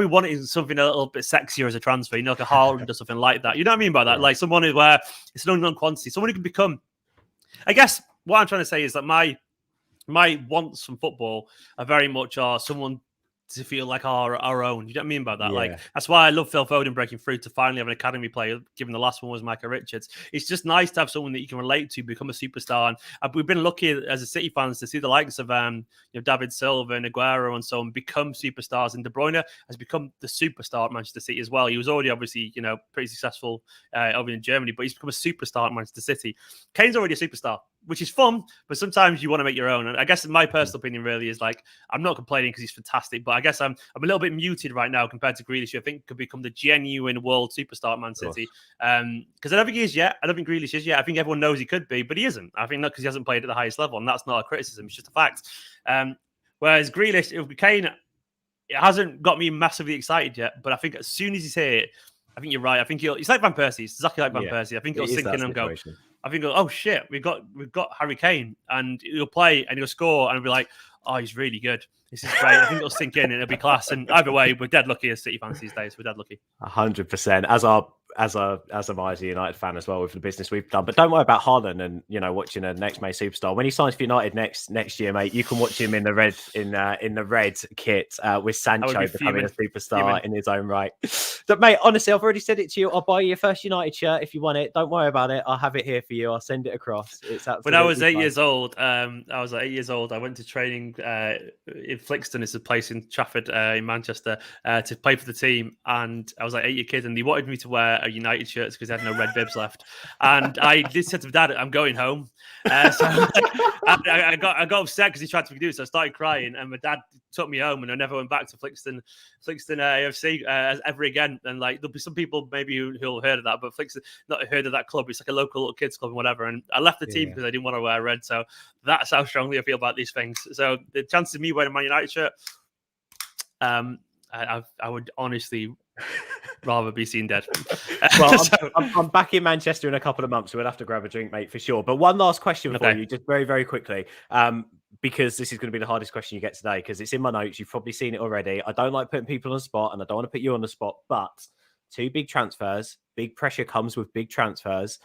wanting something a little bit sexier as a transfer, like a Haaland or something like that. You know what I mean by that? Like someone where it's an unknown quantity, someone who can become. I guess what I'm trying to say is that my wants from football are very much someone to feel like our own. You know what I mean by that? Yeah. That's why I love Phil Foden breaking through to finally have an academy player, given the last one was Micah Richards. It's just nice to have someone that you can relate to become a superstar. And we've been lucky as a City fans to see the likes of David Silva and Aguero and so on become superstars. And De Bruyne has become the superstar at Manchester City as well. He was already obviously pretty successful over in Germany, but he's become a superstar at Manchester City. Kane's already a superstar, which is fun, but sometimes you want to make your own. And I guess my personal opinion really is I'm not complaining because he's fantastic, but I guess I'm a little bit muted right now compared to Grealish, who I think could become the genuine world superstar at Man City. Because I don't think he is yet. I don't think Grealish is yet. I think everyone knows he could be, but he isn't. I think not because he hasn't played at the highest level, and that's not a criticism. It's just a fact. Whereas Grealish, Kane, it hasn't got me massively excited yet, but I think as soon as he's here, I think you're right. I think he's like Van Persie. It's exactly like Van Persie. I think he'll sink in and go, oh shit, we've got Harry Kane, and he'll play and he'll score, and I'll be like, oh, he's really good. This is great. I think it'll sink in and it'll be class. And either way, we're dead lucky as City fans these days. We're dead lucky. 100%. As as am I as a United fan as well with the business we've done. But don't worry about Haaland and watching a next May superstar. When he signs for United next year, mate, you can watch him in the red kit with Sancho becoming a superstar in his own right. But mate, honestly, I've already said it to you. I'll buy you your first United shirt if you want it. Don't worry about it. I'll have it here for you. I'll send it across. It's absolutely when I was 8 fun. years old, I went to training in Flixton. It's a place in Trafford in Manchester to play for the team. And I was like 8-year kid, and he wanted me to wear a United shirt because they had no red bibs left. And I did say to Dad, "I'm going home." So I got upset because he tried to do it. So I started crying, and my dad took me home, and I never went back to Flixton AFC ever again. And like, there'll be some people maybe who'll heard of that, but Flixton not heard of that club. It's like a local little kids club and whatever. And I left the team because I didn't want to wear red. So that's how strongly I feel about these things. So the chances of me wearing a Man United shirt, I would honestly rather be seen dead. Well, I'm back in Manchester in a couple of months, so we'll have to grab a drink, mate, for sure. But one last question for you, just very, very quickly, because this is going to be the hardest question you get today, because it's in my notes. You've probably seen it already. I don't like putting people on the spot, and I don't want to put you on the spot, but 2 big transfers, big pressure comes with big transfers.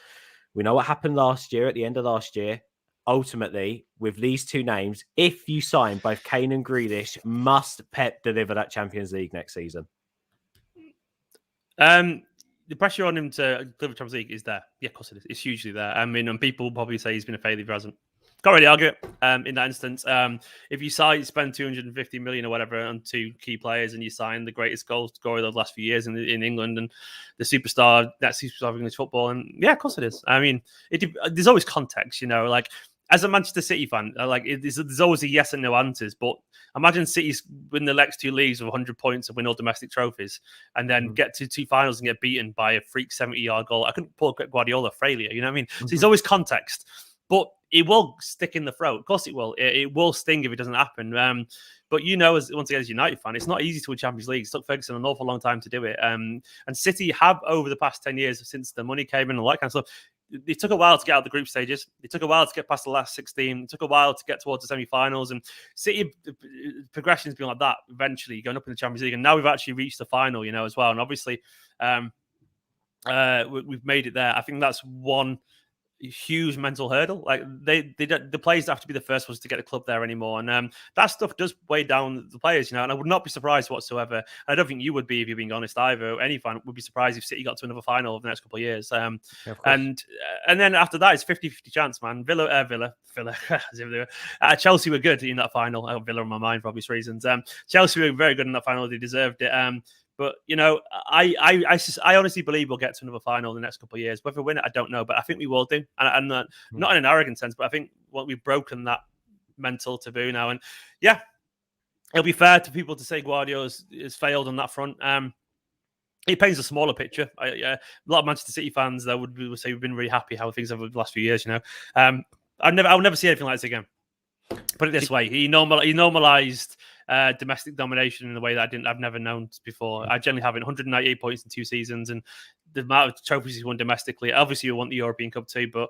We know what happened last year, at the end of last year. Ultimately, with these 2 names, if you sign both Kane and Grealish, must Pep deliver that Champions League next season? The pressure on him to deliver Champions League is there. Yeah, of course it is. It's hugely there. I mean, and people will probably say he's been a failure if he hasn't. Can't really argue it in that instance. If you spend 250 million or whatever on 2 key players, and you sign the greatest goal scorer of the last few years in England and the superstar of English football, and yeah, of course it is. I mean, there's always context, like. As a Manchester City fan, there's always a yes and no answers. But imagine City's win the next 2 leagues with 100 points and win all domestic trophies, and then get to 2 finals and get beaten by a freak 70-yard goal. I couldn't pull Guardiola failure. You know what I mean? So there's always context, but it will stick in the throat. Of course, it will. It will sting if it doesn't happen. But once again, as a United fan, it's not easy to win Champions League. It took Ferguson an awful long time to do it. And City have, over the past 10 years, since the money came in and all that kind of stuff, it took a while to get out of the group stages. It took a while to get past the last 16. It took a while to get towards the semi-finals. And City progression has been like that, eventually going up in the Champions League. And now we've actually reached the final, as well. And obviously, we've made it there. I think that's one huge mental hurdle. Like the players have to be the first ones to get the club there anymore, and that stuff does weigh down the players, and I would not be surprised whatsoever. I don't think you would be, if you're being honest either. Any fan would be surprised if City got to another final over the next couple of years. And then after that, it's 50-50 chance, man. Chelsea were good in that final. I have Villa on my mind for obvious reasons. Chelsea were very good in that final. They deserved it. But, I honestly believe we'll get to another final in the next couple of years. Whether we win it, I don't know. But I think we will do. And not in an arrogant sense, but I think we've broken that mental taboo now. And, yeah, it'll be fair to people to say Guardiola has failed on that front. It paints a smaller picture. A lot of Manchester City fans, though, would say we've been really happy how things have been the last few years, I will never see anything like this again. Put it this way, he normalized domestic domination in a way that I've never known before. I generally haven't. 198 points in 2 seasons, and the amount of trophies he's won domestically. Obviously, we want the European Cup too, but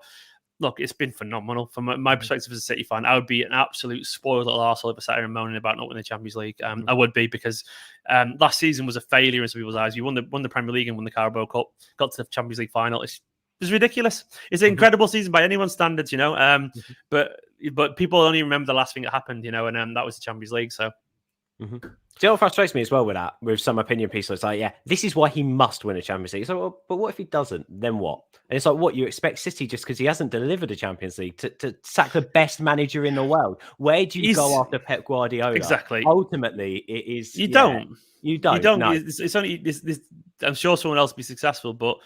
look, it's been phenomenal. From my perspective as a City fan, I would be an absolute spoiled little arsehole if I sat here and moaning about not winning the Champions League. I would be, because last season was a failure in some people's eyes. You won the Premier League and won the Carabao Cup, got to the Champions League final. It's ridiculous. It's an incredible season by anyone's standards, but people only remember the last thing that happened, and that was the Champions League. So. Do you know what frustrates me as well with some opinion pieces? It's like, yeah, this is why he must win a Champions League. So, well, but what if he doesn't? Then what? And it's like, what, you expect City, just because he hasn't delivered a Champions League, to sack the best manager in the world? Where do you go after Pep Guardiola? Exactly. Ultimately, it is... You don't. You don't. No. It's only... I'm sure someone else will be successful, but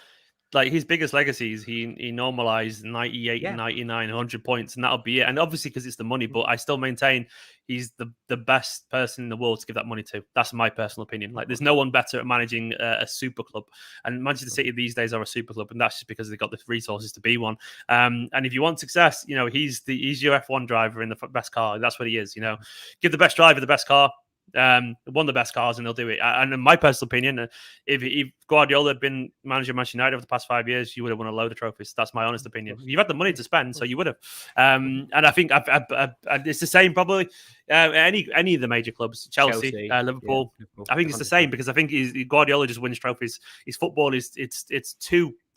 like his biggest legacies, he normalized 98, 99, 100 points, and that'll be it. And obviously, because it's the money, but I still maintain he's the best person in the world to give that money to. That's my personal opinion. Like, there's no one better at managing a super club. And Manchester City these days are a super club, and that's just because they've got the resources to be one. And if you want success, he's your F1 driver in the best car. That's what he is. Give the best driver the best car. One of the best cards, and they'll do it. And in my personal opinion, if Guardiola had been manager of Manchester United over the past 5 years, you would have won a load of trophies. That's my honest opinion. You've had the money to spend, so you would have. And I think it's the same probably. Any of the major clubs, Chelsea, Liverpool. Yeah, I think it's the same because I think Guardiola just wins trophies. His football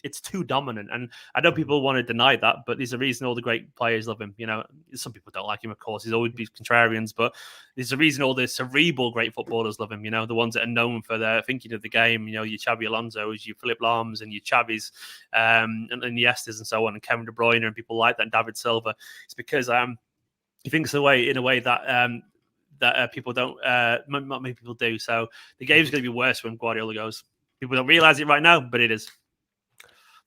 it's too dominant, and I know people want to deny that, but there's a reason all the great players love him. Some people don't like him, of course. He's always been contrarians, but there's a reason all the cerebral great footballers love him. The ones that are known for their thinking of the game. Your Xabi Alonso's, your Philip Lahms, and your Chavis, and the Estes, and so on, and Kevin De Bruyne, and people like that, and David Silva. It's because he thinks in a way that people don't, not many people do. So the game's going to be worse when Guardiola goes. People don't realise it right now, but it is.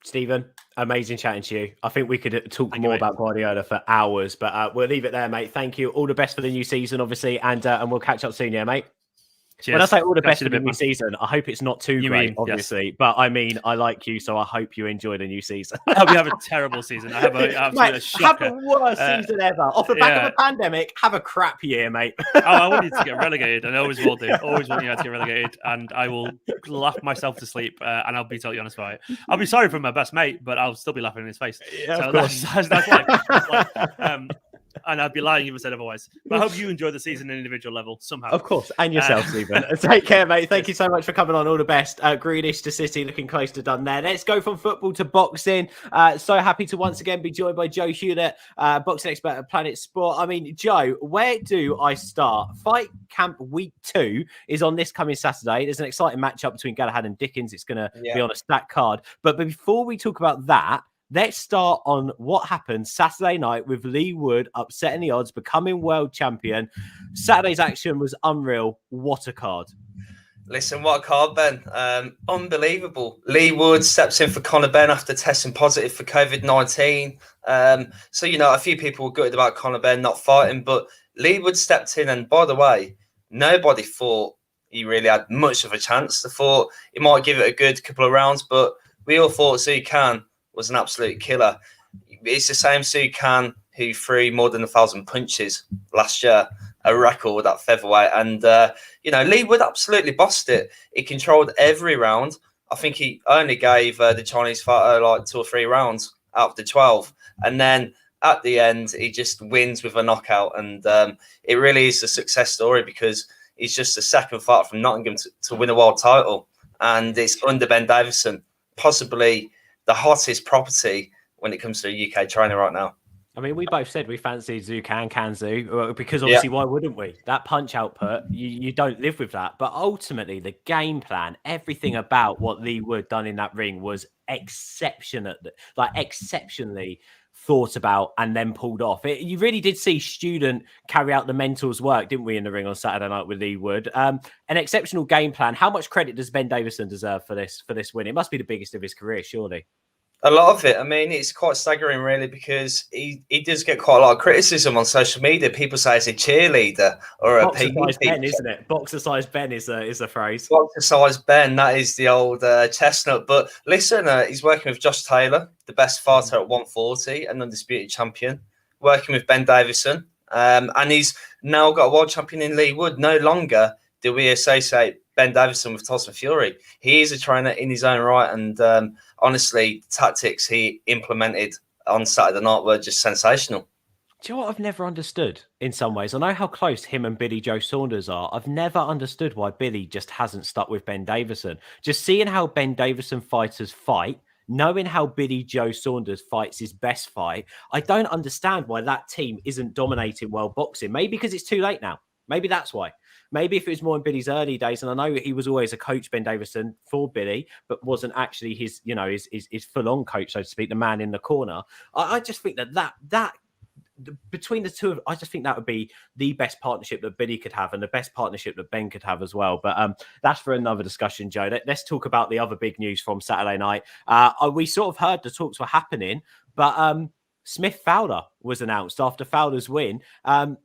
Stephen, amazing chatting to you. I think we could talk more about Guardiola for hours, but we'll leave it there, mate. Thank you. All the best for the new season, obviously, and we'll catch up soon, yeah, mate. Cheers. When I say all the best for the new season, I hope it's not too great, obviously. Yes. But I mean, I like you, so I hope you enjoy the new season. I hope you have a terrible season. I have a shocker. Have the worst season ever. Off the back of a pandemic, have a crap year, mate. I want you to get relegated, and I always will do. Always want you to get relegated, and I will laugh myself to sleep, and I'll be totally honest about it. I'll be sorry for my best mate, but I'll still be laughing in his face. Yeah, so that's life. And I'd be lying if I said otherwise. But I hope you enjoy the season at an individual level somehow. Of course. And yourself, Stephen. Take care, mate. Thank you so much for coming on. All the best. Grealish to City, looking close to done there. Let's go from football to boxing. So happy to once again be joined by Joe Hewlett, boxing expert at Planet Sport. I mean, Joe, where do I start? Fight Camp Week 2 is on this coming Saturday. There's an exciting matchup between Galahad and Dickens. It's going to be on a stacked card. But before we talk about that, let's start on what happened Saturday night with Leigh Wood upsetting the odds, becoming world champion. Saturday's action was unreal. What a card. Listen, what a card, Ben. Unbelievable. Leigh Wood steps in for Conor Benn after testing positive for COVID-19. So, a few people were gutted about Conor Benn not fighting, but Leigh Wood stepped in. And by the way, nobody thought he really had much of a chance. They thought he might give it a good couple of rounds, but we all thought Zhu Can was an absolute killer. It's the same Zhu Can who threw more than 1,000 punches last year, a record at featherweight. And, Leigh Wood absolutely bossed it. He controlled every round. I think he only gave the Chinese fighter like 2 or 3 rounds out of the 12. And then at the end, he just wins with a knockout. And it really is a success story because he's just the second fighter from Nottingham to win a world title. And it's under Ben Davison, possibly the hottest property when it comes to a UK trainer right now. I mean, we both said we fancied Zhu Can Zhu, because obviously why wouldn't we? That punch output, you don't live with that. But ultimately, the game plan, everything about what Leigh Wood done in that ring was exceptionally thought about and then pulled off. You really did see Student carry out the mental's work, didn't we, in the ring on Saturday night with Leigh Wood? An exceptional game plan. How much credit does Ben Davison deserve for this win? It must be the biggest of his career, surely. A lot of it. I mean, it's quite staggering, really, because he does get quite a lot of criticism on social media. People say he's a cheerleader or a boxer-sized Ben, isn't it? Boxer-sized Ben is a phrase. Boxer-sized Ben, that is the old chestnut. But listen, he's working with Josh Taylor, the best fighter at 140, an undisputed champion, working with Ben Davison. And he's now got a world champion in Leigh Wood. No longer do we associate Ben Davison with Tyson Fury. He is a trainer in his own right. And honestly, tactics he implemented on Saturday night were just sensational. Do you know what I've never understood in some ways? I know how close him and Billy Joe Saunders are. I've never understood why Billy just hasn't stuck with Ben Davison. Just seeing how Ben Davison fighters fight, knowing how Billy Joe Saunders fights his best fight, I don't understand why that team isn't dominating world boxing. Maybe because it's too late now. Maybe that's why. Maybe if it was more in Billy's early days, and I know he was always a coach, Ben Davison, for Billy, but wasn't actually his full-on coach, so to speak, the man in the corner. I just think that between the two of, I just think that would be the best partnership that Billy could have and the best partnership that Ben could have as well. But that's for another discussion, Joe. Let's talk about the other big news from Saturday night. We sort of heard the talks were happening, but Smith Fowler was announced after Fowler's win.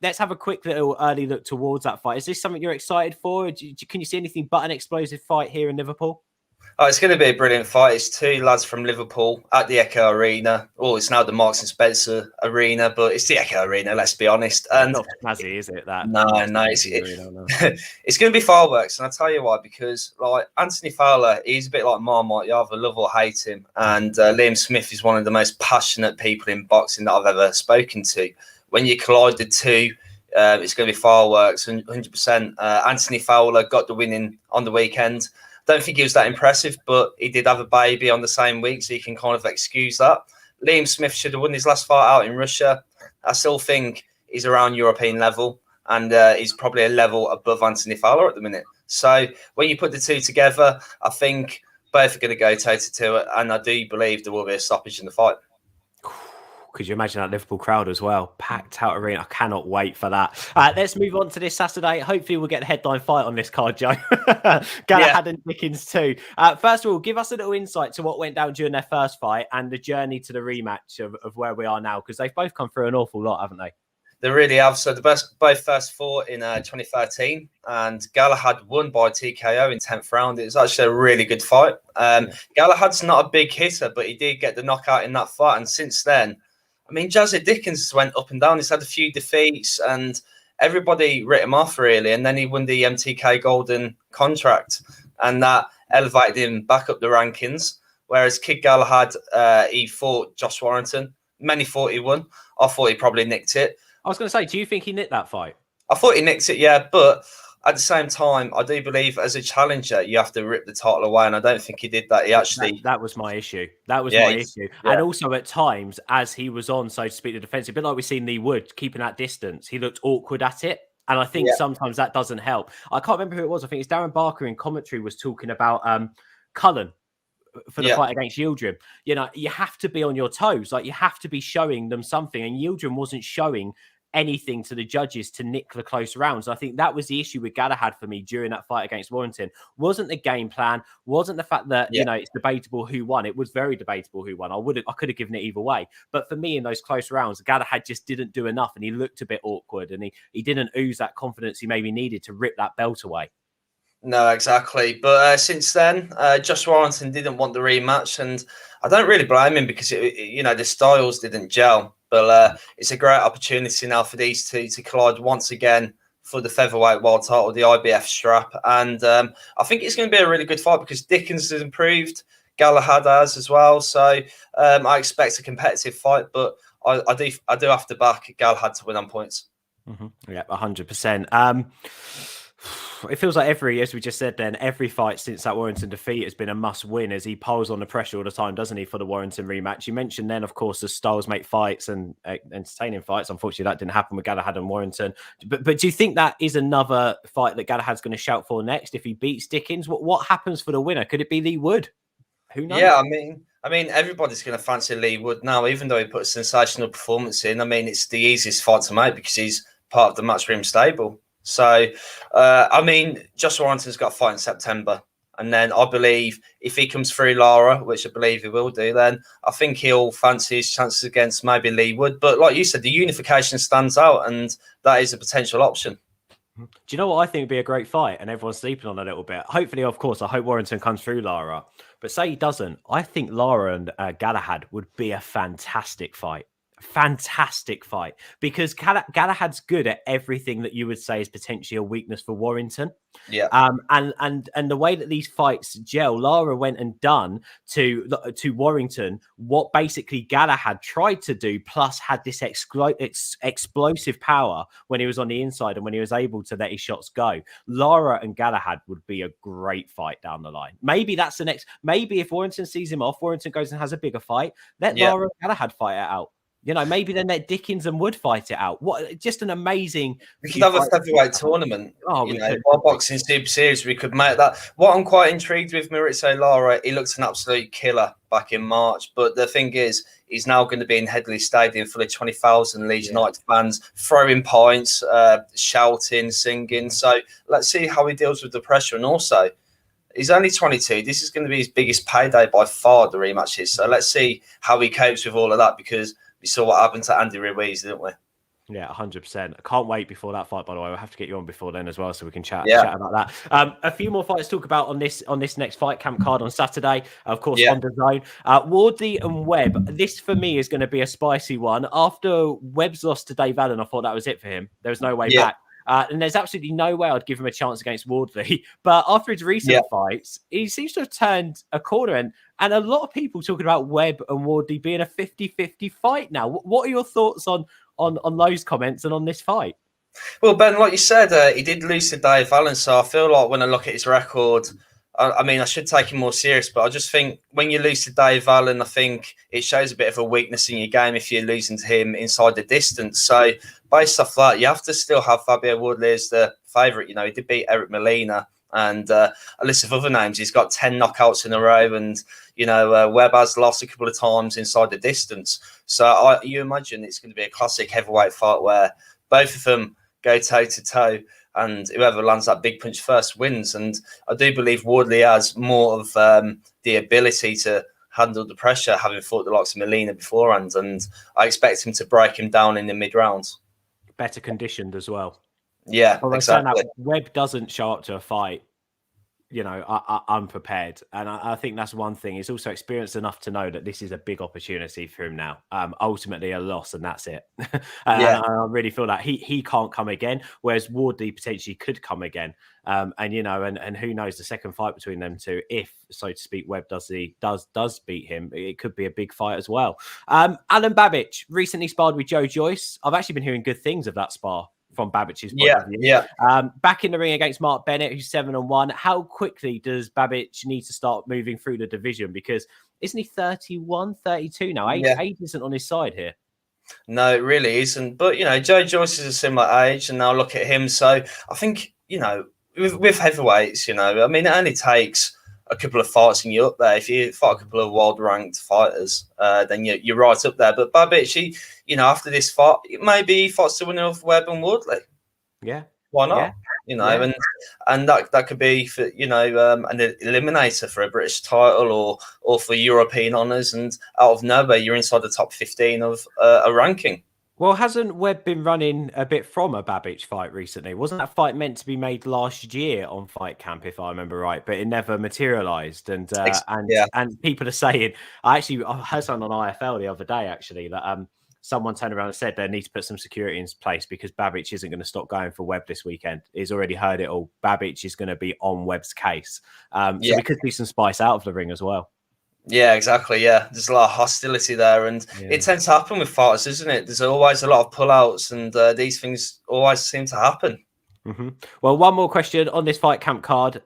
Let's have a quick little early look towards that fight. Is this something you're excited for? Can you see anything but an explosive fight here in Liverpool? Oh, it's going to be a brilliant fight. It's two lads from Liverpool at the Echo Arena. Oh, it's now the Marks and Spencer Arena, but it's the Echo Arena, let's be honest. And not snazzy, is it? That no, it's going to be fireworks. And I'll tell you why, because like Anthony Fowler, he's a bit like Marmite. You either love or hate him. And Liam Smith is one of the most passionate people in boxing that I've ever spoken to. When you collide the two, it's going to be fireworks, 100%. Anthony Fowler got the winning on the weekend. Don't think he was that impressive, but he did have a baby on the same week, so you can kind of excuse that. Liam Smith should have won his last fight out in Russia. I still think he's around European level, and he's probably a level above Anthony Fowler at the minute. So when you put the two together, I think both are going to go toe-to-toe, and I do believe there will be a stoppage in the fight. Could you imagine that Liverpool crowd as well? Packed out arena. I cannot wait for that. Let's move on to this Saturday. Hopefully we'll get the headline fight on this card, Joe. Galahad and Dickens too. First of all, give us a little insight to what went down during their first fight and the journey to the rematch of where we are now, because they've both come through an awful lot, haven't they? They really have. So both first fought in 2013, and Galahad won by TKO in 10th round. It was actually a really good fight. Galahad's not a big hitter, but he did get the knockout in that fight. And since then, I mean, Jazzy Dickens went up and down. He's had a few defeats, and everybody writ him off, really. And then he won the MTK Golden contract, and that elevated him back up the rankings. Whereas Kid Galahad, he fought Josh Warrington. Many thought he won. I thought he probably nicked it. I was going to say, do you think he nicked that fight? I thought he nicked it, yeah. But at the same time, I do believe as a challenger, you have to rip the title away. And I don't think he did that. He actually... That was my issue. That was my issue. Yeah. And also at times, as he was on, so to speak, the defensive, a bit like we've seen Leigh Wood keeping that distance, he looked awkward at it. And I think sometimes that doesn't help. I can't remember who it was. I think it's Darren Barker in commentary was talking about Cullen for the fight against Yildirim. You know, you have to be on your toes. Like, you have to be showing them something. And Yildirim wasn't showing anything to the judges to nick the close rounds. I think that was the issue with Galahad for me during that fight against Warrington. Wasn't the game plan, wasn't the fact that, you know, it's debatable who won. It was very debatable who won. I could have given it either way. But for me, in those close rounds, Galahad just didn't do enough, and he looked a bit awkward, and he didn't ooze that confidence he maybe needed to rip that belt away. No, exactly. But since then, Josh Warrington didn't want the rematch, and I don't really blame him because, you know, the styles didn't gel. But it's a great opportunity now for these two to collide once again for the featherweight world title, the IBF strap. And I think it's going to be a really good fight because Dickens has improved, Galahad has as well. So I expect a competitive fight, but I do have to back Galahad to win on points. Yeah, 100%. It feels like as we just said then, every fight since that Warrington defeat has been a must win as he piles on the pressure all the time, doesn't he, for the Warrington rematch? You mentioned then, of course, the styles make fights and entertaining fights. Unfortunately, that didn't happen with Galahad and Warrington. But do you think that is another fight that Galahad's going to shout for next if he beats Dickens? What happens for the winner? Could it be Leigh Wood? Who knows? Yeah, I mean, everybody's going to fancy Leigh Wood now, even though he put a sensational performance in. I mean, it's the easiest fight to make because he's part of the Matchroom stable. So, I mean, Josh Warrington's got a fight in September. And then I believe if he comes through Lara, which I believe he will do, then I think he'll fancy his chances against maybe Leigh Wood. But like you said, the unification stands out, and that is a potential option. Do you know what I think would be a great fight? And everyone's sleeping on a little bit. Hopefully, of course, I hope Warrington comes through Lara. But say he doesn't, I think Lara and Galahad would be a fantastic fight. Fantastic fight, because Galahad's good at everything that you would say is potentially a weakness for Warrington. Yeah. And the way that these fights gel, Lara went and done to Warrington what basically Galahad tried to do, plus had this explosive power when he was on the inside and when he was able to let his shots go. Lara and Galahad would be a great fight down the line. Maybe that's the next. Maybe if Warrington sees him off, Warrington goes and has a bigger fight. Let Lara and Galahad fight it out. You know, maybe then let Dickens and Wood fight it out. What just an amazing... We could have a featherweight tournament. World Boxing Super Series, we could make that. What I'm quite intrigued with Maurizio Lara, he looks an absolute killer back in March. But the thing is, he's now going to be in Headley Stadium full of 20,000 Leeds United fans, throwing points, shouting, singing. So let's see how he deals with the pressure. And also, he's only 22. This is going to be his biggest payday by far, the rematches. So let's see how he copes with all of that, because we saw what happened to Andy Ruiz, didn't we? Yeah, 100%. I can't wait before that fight, by the way. We'll have to get you on before then as well, so we can chat about that. A few more fights to talk about on this next fight camp card on Saturday, of course, on the zone. Wardley and Webb. This, for me, is going to be a spicy one. After Webb's loss to Dave Allen, I thought that was it for him. There was no way back. And there's absolutely no way I'd give him a chance against Wardley. But after his recent fights, he seems to have turned a corner. And a lot of people talking about Webb and Wardley being a 50-50 fight now. What are your thoughts on those comments and on this fight? Well, Ben, like you said, he did lose to Dave Allen, so I feel like when I look at his record, I mean, I should take him more serious, but I just think when you lose to Dave Allen, I think it shows a bit of a weakness in your game if you're losing to him inside the distance. So based off that, you have to still have Fabio Wardley as the favourite. You know, he did beat Eric Molina and a list of other names. He's got 10 knockouts in a row, and you know, Webb has lost a couple of times inside the distance. So you imagine it's going to be a classic heavyweight fight where both of them go toe to toe, and whoever lands that big punch first wins. And I do believe Wardley has more of the ability to handle the pressure, having fought the likes of Molina beforehand, and I expect him to break him down in the mid rounds. Better conditioned as well. Yeah, exactly. Webb doesn't show up to a fight, you know, unprepared. And I think that's one thing. He's also experienced enough to know that this is a big opportunity for him now. Ultimately a loss, and that's it. I really feel that he can't come again, whereas Wardley potentially could come again. And you know, and who knows, the second fight between them two, if so to speak, Webb does beat him, it could be a big fight as well. Alan Babbage recently sparred with Joe Joyce. I've actually been hearing good things of that spar from Babbage's point of view. Back in the ring against Mark Bennett, who's 7-1. How quickly does Babbage need to start moving through the division? Because isn't he 31, 32 now? Age isn't on his side here. No, it really isn't. But, you know, Joe Joyce is a similar age, and now look at him. So I think, you know, with heavyweights, you know, I mean, it only takes a couple of fights and you're up there. If you fight a couple of world-ranked fighters, then you're right up there. But Babbage, you know, after this fight, maybe he fights the winner of Webb and Woodley. Yeah. Why not? You know, and that could be for, you know, an eliminator for a British title or for European honours, and out of nowhere you're inside the top 15 of a ranking. Well, hasn't Webb been running a bit from a Babbage fight recently? Wasn't that fight meant to be made last year on Fight Camp, if I remember right? But it never materialised. And people are saying, I heard something on IFL the other day actually that someone turned around and said they need to put some security in place because Babbage isn't going to stop going for Webb this weekend. He's already heard it all. Babbage is going to be on Webb's case. So we could see some spice out of the ring as well. Yeah, exactly. Yeah, there's a lot of hostility there, and it tends to happen with fighters, doesn't it? There's always a lot of pullouts, and these things always seem to happen. Mm-hmm. Well, one more question on this Fight Camp card.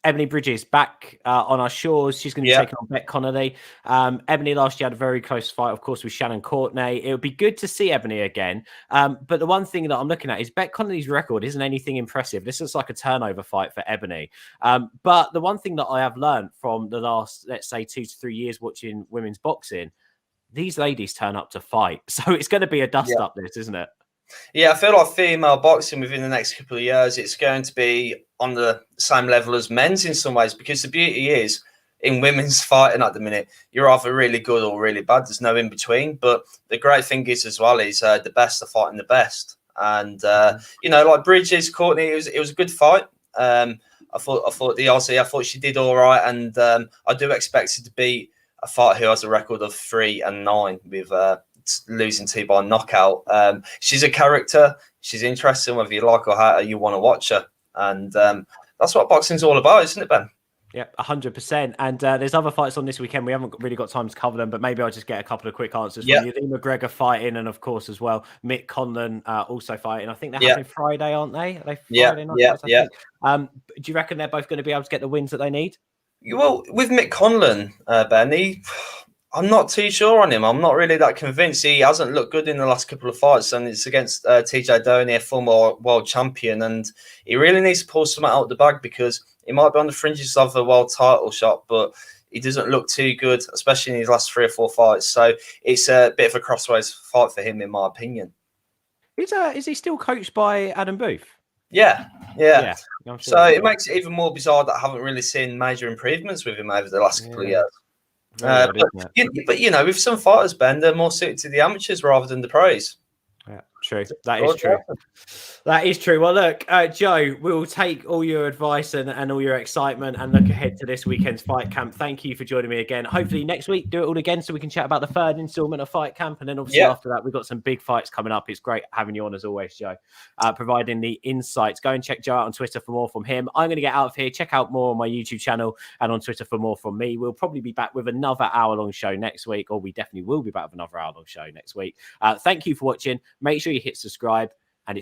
Ebony Bridges back on our shores. She's going to be taking on Beck Connolly. Ebony last year had a very close fight, of course, with Shannon Courtney. It would be good to see Ebony again. But the one thing that I'm looking at is Beck Connolly's record isn't anything impressive. This looks like a turnover fight for Ebony. But the one thing that I have learned from the last, let's say, 2 to 3 years watching women's boxing, these ladies turn up to fight. So it's going to be a dust-up, this, isn't it? Yeah, I feel like female boxing within the next couple of years, it's going to be on the same level as men's in some ways, because the beauty is in women's fighting at the minute, you're either really good or really bad. There's no in between. But the great thing is as well is the best are fighting the best. And, you know, like Bridges, Courtney, it was a good fight. I thought the Aussie, I thought she did all right. And I do expect her to beat a fighter who has a record of 3-9 with losing to by knockout. She's a character. She's interesting. Whether you like or hate her, you want to watch her. And that's what boxing's all about, isn't it, Ben? Yeah, 100%. And there's other fights on this weekend. We haven't really got time to cover them, but maybe I'll just get a couple of quick answers from you. Lee McGregor fighting, and of course as well, Mick Conlon also fighting. I think they're happening Friday, aren't they? Are they Friday night? Do you reckon they're both going to be able to get the wins that they need? Well, with Mick Conlon, Ben, I'm not too sure on him. I'm not really that convinced. He hasn't looked good in the last couple of fights, and it's against TJ Doney, a former world champion, and he really needs to pull something out of the bag because he might be on the fringes of a world title shot, but he doesn't look too good, especially in his last 3 or 4 fights. So it's a bit of a crossways fight for him, in my opinion. Is he still coached by Adam Booth? Yeah. Sure So it makes it even more bizarre that I haven't really seen major improvements with him over the last couple of years. But you know, with some fighters, Ben, they're more suited to the amateurs rather than the pros. Yeah, True. That is true. That is true. Well, look, Joe, we'll take all your advice and all your excitement and look ahead to this weekend's Fight Camp. Thank you for joining me again. Hopefully next week, do it all again so we can chat about the third installment of Fight Camp. And then obviously after that, we've got some big fights coming up. It's great having you on as always, Joe, providing the insights. Go and check Joe out on Twitter for more from him. I'm going to get out of here. Check out more on my YouTube channel and on Twitter for more from me. We'll probably be back with another hour-long show next week, or we definitely will be back with another hour-long show next week. Thank you for watching. Make sure you hit subscribe, and it's